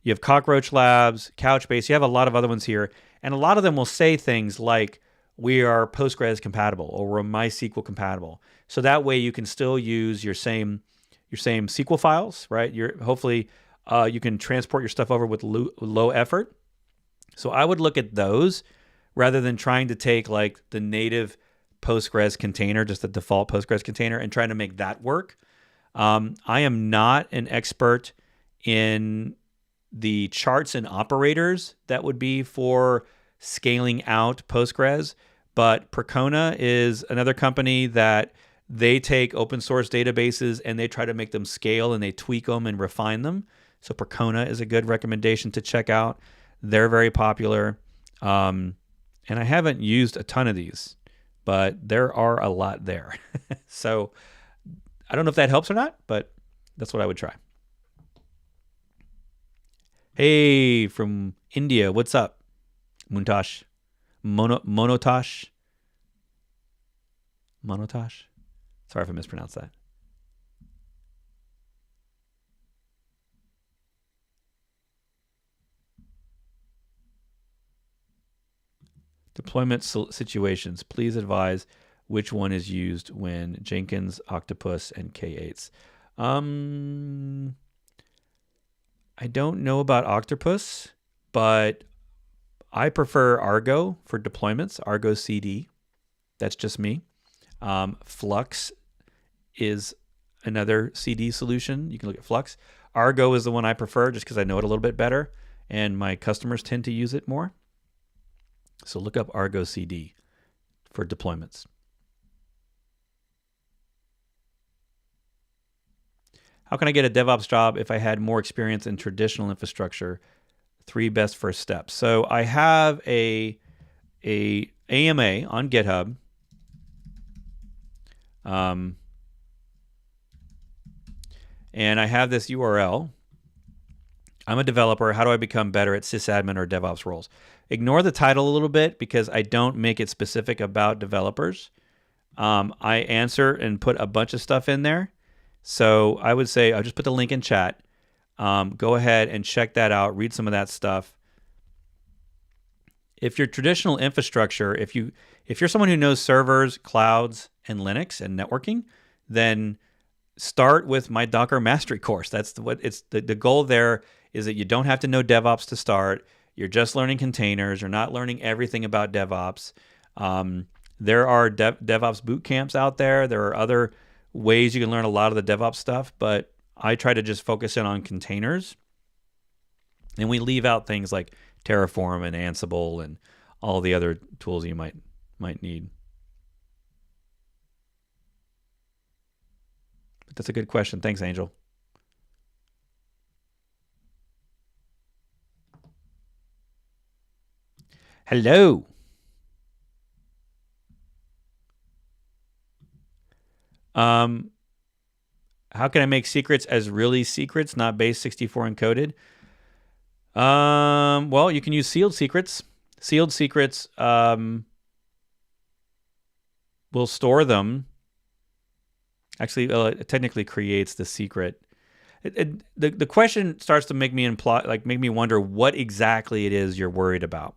You have Cockroach Labs, Couchbase. You have a lot of other ones here, and a lot of them will say things like, we are Postgres compatible, or we're MySQL compatible. So that way you can still use your same SQL files, right? Hopefully you can transport your stuff over with low effort. So I would look at those rather than trying to take like the native Postgres container, just the default Postgres container, and trying to make that work. I am not an expert in the charts and operators that would be for scaling out Postgres, but Percona is another company that they take open source databases and they try to make them scale, and they tweak them and refine them. So Percona is a good recommendation to check out. They're very popular. And I haven't used a ton of these, but there are a lot there. So I don't know if that helps or not, but that's what I would try. Hey, from India, what's up? Muntosh. Monotosh. Sorry if I mispronounced that. Deployment situations. Please advise which one is used when Jenkins, Octopus, and K8s. I don't know about Octopus, but I prefer Argo for deployments, Argo CD. That's just me. Flux is another CD solution. You can look at Flux. Argo is the one I prefer just because I know it a little bit better, and my customers tend to use it more. So look up Argo CD for deployments. How can I get a DevOps job if I had more experience in traditional infrastructure? 3 best first steps. So I have a AMA on GitHub. And I have this URL. I'm a developer. How do I become better at sysadmin or DevOps roles? Ignore the title a little bit because I don't make it specific about developers. I answer and put a bunch of stuff in there. So I would say, I'll just put the link in chat. Go ahead and check that out. Read some of that stuff. If your traditional infrastructure, if you're someone who knows servers, clouds, and Linux and networking, then start with my Docker Mastery course. That's the goal there is that you don't have to know DevOps to start. You're just learning containers. You're not learning everything about DevOps. There are DevOps boot camps out there. There are other ways you can learn a lot of the DevOps stuff, but I try to just focus in on containers. And we leave out things like Terraform and Ansible and all the other tools you might need. But that's a good question. Thanks, Angel. Hello. How can I make secrets as really secrets, not base 64 encoded? Well, you can use sealed secrets. Sealed secrets will store them. Actually, it technically creates the secret. The question starts to make me wonder what exactly it is you're worried about.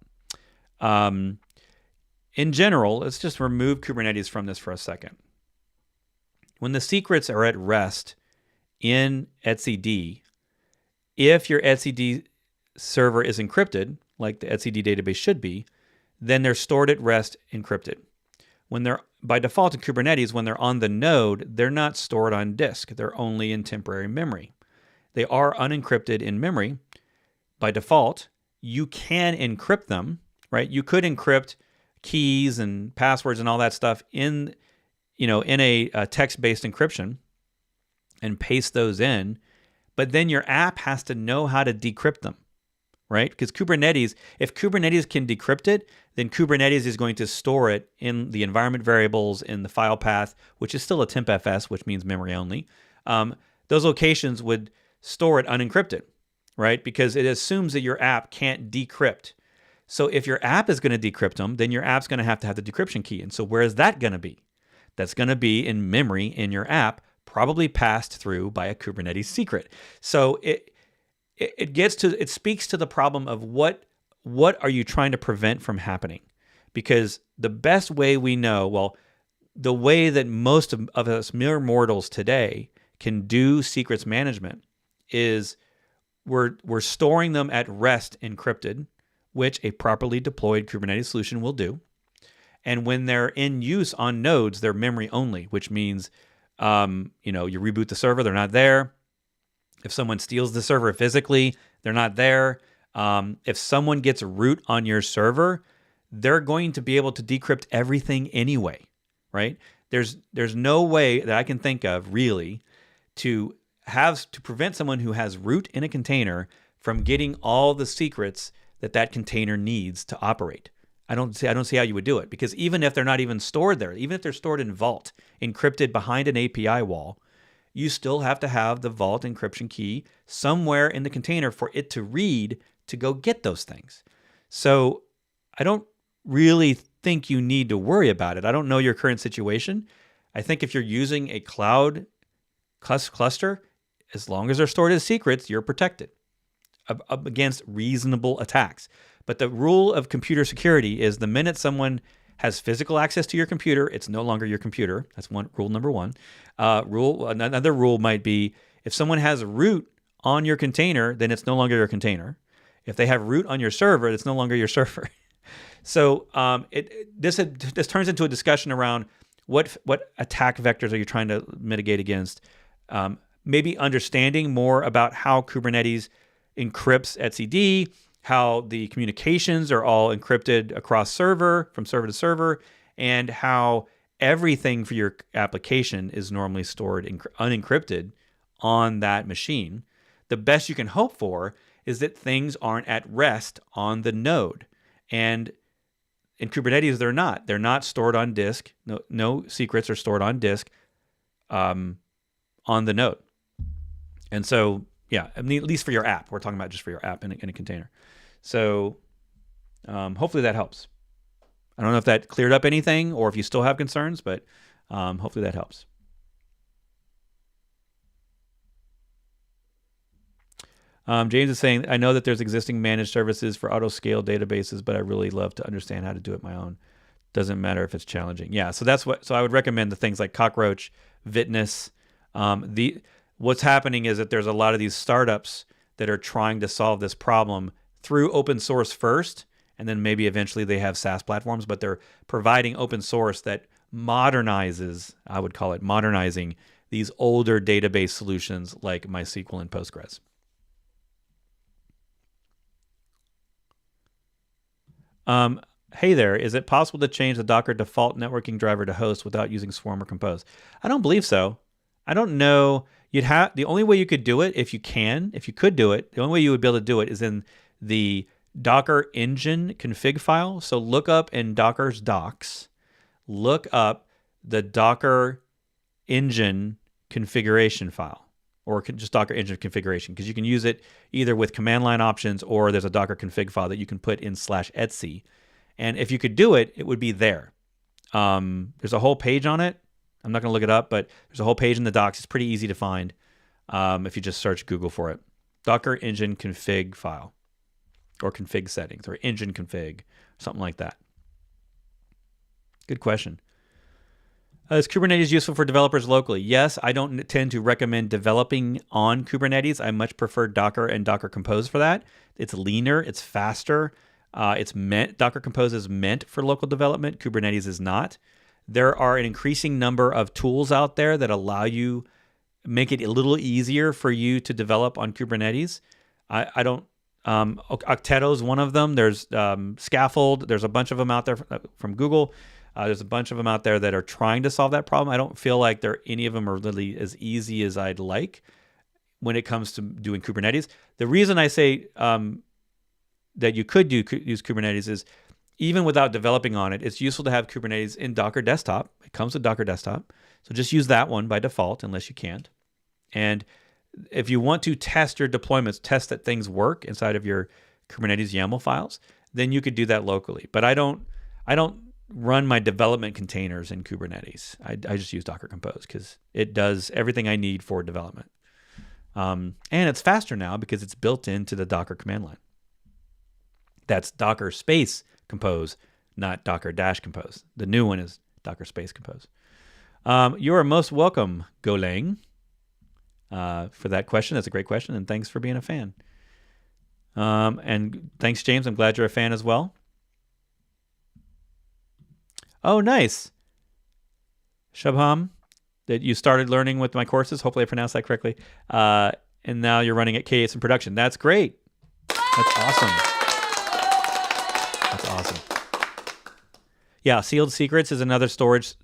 In general, let's just remove Kubernetes from this for a second. When the secrets are at rest in etcd, if your etcd server is encrypted, like the etcd database should be, then they're stored at rest encrypted. When they're by default in Kubernetes, when they're on the node, they're not stored on disk. They're only in temporary memory. They are unencrypted in memory. By default, you can encrypt them, right? You could encrypt keys and passwords and all that stuff in a text-based encryption and paste those in, but then your app has to know how to decrypt them, right? Because if Kubernetes can decrypt it, then Kubernetes is going to store it in the environment variables in the file path, which is still a tempfs, which means memory only. Those locations would store it unencrypted, right? Because it assumes that your app can't decrypt. So if your app is going to decrypt them, then your app's going to have the decryption key. And so where is that going to be? That's going to be in memory in your app, probably passed through by a Kubernetes secret. So it speaks to the problem of what are you trying to prevent from happening? Because the best way we know, the way that most of us mere mortals today can do secrets management is we're storing them at rest encrypted, which a properly deployed Kubernetes solution will do. And when they're in use on nodes, they're memory only, which means, you reboot the server, they're not there. If someone steals the server physically, they're not there. If someone gets root on your server, they're going to be able to decrypt everything anyway, right? There's no way that I can think of really to prevent someone who has root in a container from getting all the secrets that container needs to operate. I don't see how you would do it, because even if they're not even stored there, even if they're stored in Vault, encrypted behind an API wall, you still have to have the Vault encryption key somewhere in the container for it to read to go get those things. So I don't really think you need to worry about it. I don't know your current situation. I think if you're using a cloud cluster, as long as they're stored as secrets, you're protected up against reasonable attacks. But the rule of computer security is the minute someone has physical access to your computer, it's no longer your computer. That's rule number one. Another rule might be if someone has root on your container, then it's no longer your container. If they have root on your server, it's no longer your server. So this turns into a discussion around what attack vectors are you trying to mitigate against? Maybe understanding more about how Kubernetes encrypts etcd, how the communications are all encrypted across from server to server, and how everything for your application is normally stored unencrypted on that machine. The best you can hope for is that things aren't at rest on the node. And in Kubernetes, they're not. They're not stored on disk. No secrets are stored on disk on the node. And so, yeah, I mean, at least for your app. We're talking about just for your app in a container. So hopefully that helps. I don't know if that cleared up anything or if you still have concerns, but hopefully that helps. James is saying, I know that there's existing managed services for auto-scale databases, but I really love to understand how to do it my own. Doesn't matter if it's challenging. Yeah, so I would recommend the things like Cockroach, Vitness. What's happening is that there's a lot of these startups that are trying to solve this problem through open source first, and then maybe eventually they have SaaS platforms, but they're providing open source that modernizes, I would call it modernizing, these older database solutions like MySQL and Postgres. Hey there, is it possible to change the Docker default networking driver to host without using Swarm or Compose? I don't believe so. I don't know. The only way you could do it, if you could do it, the only way you would be able to do it is in the Docker engine config file. So look up in Docker's docs, look up the Docker engine configuration file, or just Docker engine configuration, because you can use it either with command line options, or there's a Docker config file that you can put in /etc. And if you could do it, it would be there. There's a whole page on it. I'm not going to look it up, but there's a whole page in the docs. It's pretty easy to find if you just search Google for it. Docker engine config file, or config settings, or engine config, something like that. Good question. Is Kubernetes useful for developers locally? Yes, I don't tend to recommend developing on Kubernetes. I much prefer Docker and Docker Compose for that. It's leaner, it's faster. Docker Compose is meant for local development. Kubernetes is not. There are an increasing number of tools out there that allow you, make it a little easier for you to develop on Kubernetes. Octeto is one of them. There's Scaffold. There's a bunch of them out there from Google. There's a bunch of them out there that are trying to solve that problem. I don't feel like any of them are really as easy as I'd like when it comes to doing Kubernetes. The reason I say that you could use Kubernetes is, even without developing on it, it's useful to have Kubernetes in Docker Desktop. It comes with Docker Desktop. So just use that one by default, unless you can't. And if you want to test your deployments, test that things work inside of your Kubernetes YAML files, then you could do that locally. But I don't run my development containers in Kubernetes. I just use Docker Compose because it does everything I need for development. And it's faster now because it's built into the Docker command line. That's Docker space Compose, not Docker -Compose. The new one is Docker space Compose. You are most welcome, Golang, for that question. That's a great question, and thanks for being a fan. And thanks, James. I'm glad you're a fan as well. Oh, nice. Shabham, that you started learning with my courses. Hopefully I pronounced that correctly. And now you're running at K8s in production. That's great. That's awesome. That's awesome. Yeah, Sealed Secrets is another storage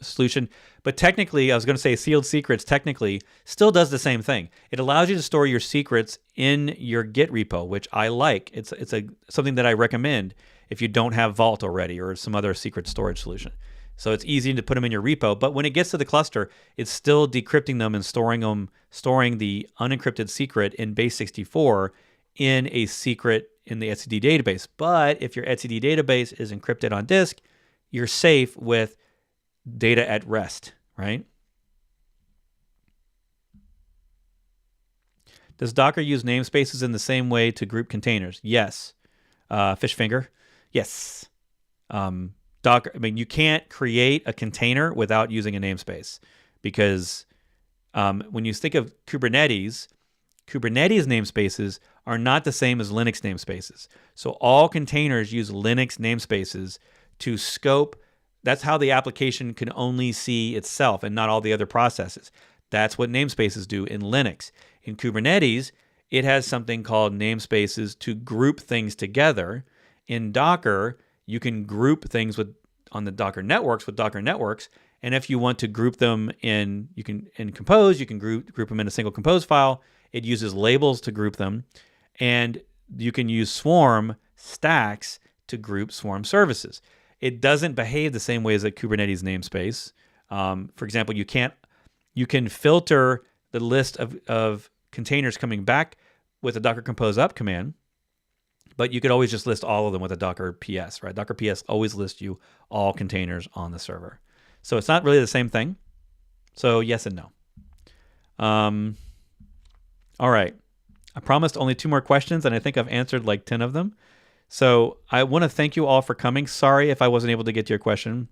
solution. But technically, I was going to say Sealed Secrets technically still does the same thing. It allows you to store your secrets in your Git repo, which I like. It's something that I recommend if you don't have Vault already or some other secret storage solution. So it's easy to put them in your repo, but when it gets to the cluster, it's still decrypting them and storing the unencrypted secret in base 64 in a secret in the etcd database. But if your etcd database is encrypted on disk, you're safe with data at rest, right? Does Docker use namespaces in the same way to group containers? Yes. Fishfinger? Yes. Docker, you can't create a container without using a namespace, because when you think of Kubernetes namespaces are not the same as Linux namespaces. So all containers use Linux namespaces to scope. That's how the application can only see itself and not all the other processes. That's what namespaces do in Linux. In Kubernetes, it has something called namespaces to group things together. In Docker, you can group things on the Docker networks with Docker networks. And if you want to group them in Compose, you can group them in a single Compose file. It uses labels to group them. And you can use Swarm stacks to group Swarm services. It doesn't behave the same way as a Kubernetes namespace. For example, you can filter the list of containers coming back with a Docker Compose up command, but you could always just list all of them with a Docker PS, right? Docker PS always lists you all containers on the server. So it's not really the same thing. So yes and no. All right. I promised only 2 more questions, and I think I've answered like 10 of them. So I want to thank you all for coming. Sorry if I wasn't able to get to your question.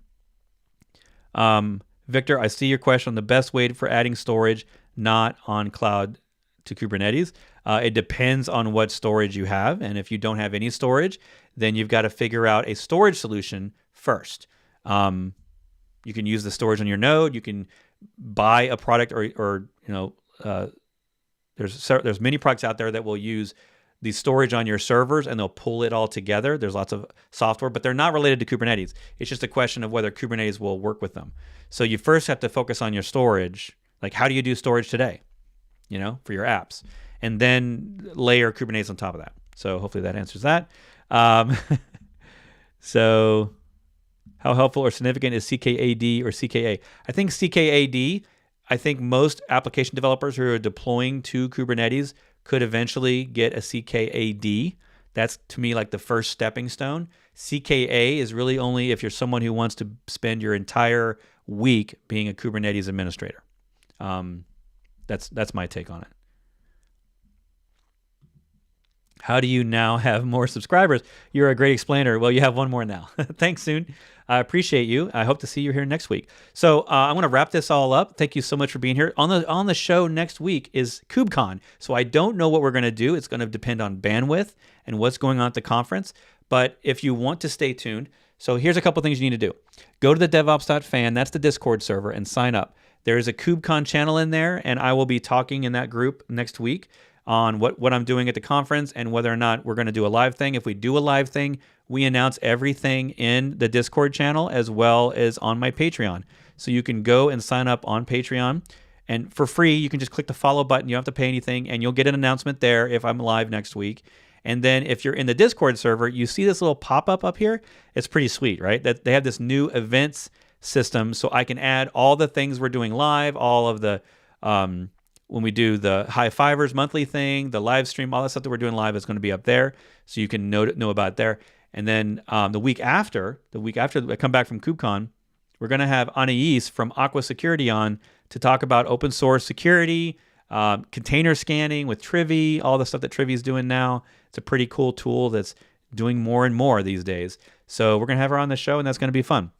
Victor, I see your question on the best way for adding storage, not on cloud to Kubernetes. It depends on what storage you have. And if you don't have any storage, then you've got to figure out a storage solution first. You can use the storage on your node. You can buy a product or there's many products out there that will use the storage on your servers and they'll pull it all together. There's lots of software, but they're not related to Kubernetes. It's just a question of whether Kubernetes will work with them. So you first have to focus on your storage. Like, how do you do storage today, for your apps? And then layer Kubernetes on top of that. So hopefully that answers that. So how helpful or significant is CKAD or CKA? I think CKAD, I think most application developers who are deploying to Kubernetes could eventually get a CKAD. That's, to me, like the first stepping stone. CKA is really only if you're someone who wants to spend your entire week being a Kubernetes administrator. That's my take on it. How do you now have more subscribers? You're a great explainer. Well, you have one more now. Thanks, Soon. I appreciate you. I hope to see you here next week. So I'm going to wrap this all up. Thank you so much for being here. On the show next week is KubeCon. So I don't know what we're going to do. It's going to depend on bandwidth and what's going on at the conference. But if you want to stay tuned, so here's a couple things you need to do. Go to the devops.fan, that's the Discord server, and sign up. There is a KubeCon channel in there, and I will be talking in that group next week on what I'm doing at the conference and whether or not we're going to do a live thing. If we do a live thing, we announce everything in the Discord channel as well as on my Patreon. So you can go and sign up on Patreon. And for free, you can just click the follow button. You don't have to pay anything, and you'll get an announcement there if I'm live next week. And then if you're in the Discord server, you see this little pop-up up here. It's pretty sweet, right? That they have this new events system, so I can add all the things we're doing live, all of the when we do the High Fivers monthly thing, the live stream, all that stuff that we're doing live is going to be up there, so you can know about it there. And then the week after I come back from KubeCon, we're going to have Anais from Aqua Security on to talk about open source security, container scanning with Trivy, all the stuff that Trivy is doing now. It's a pretty cool tool that's doing more and more these days. So we're going to have her on the show, and that's going to be fun.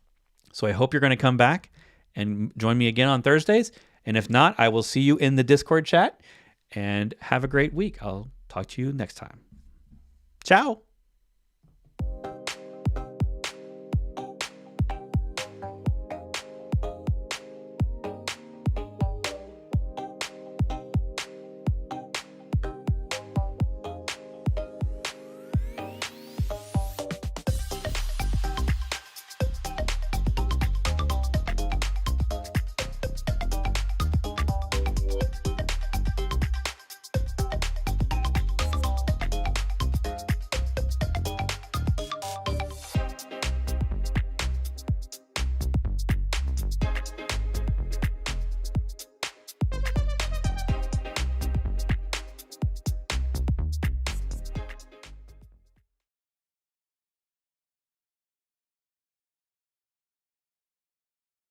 So I hope you're going to come back and join me again on Thursdays. And if not, I will see you in the Discord chat, and have a great week. I'll talk to you next time. Ciao.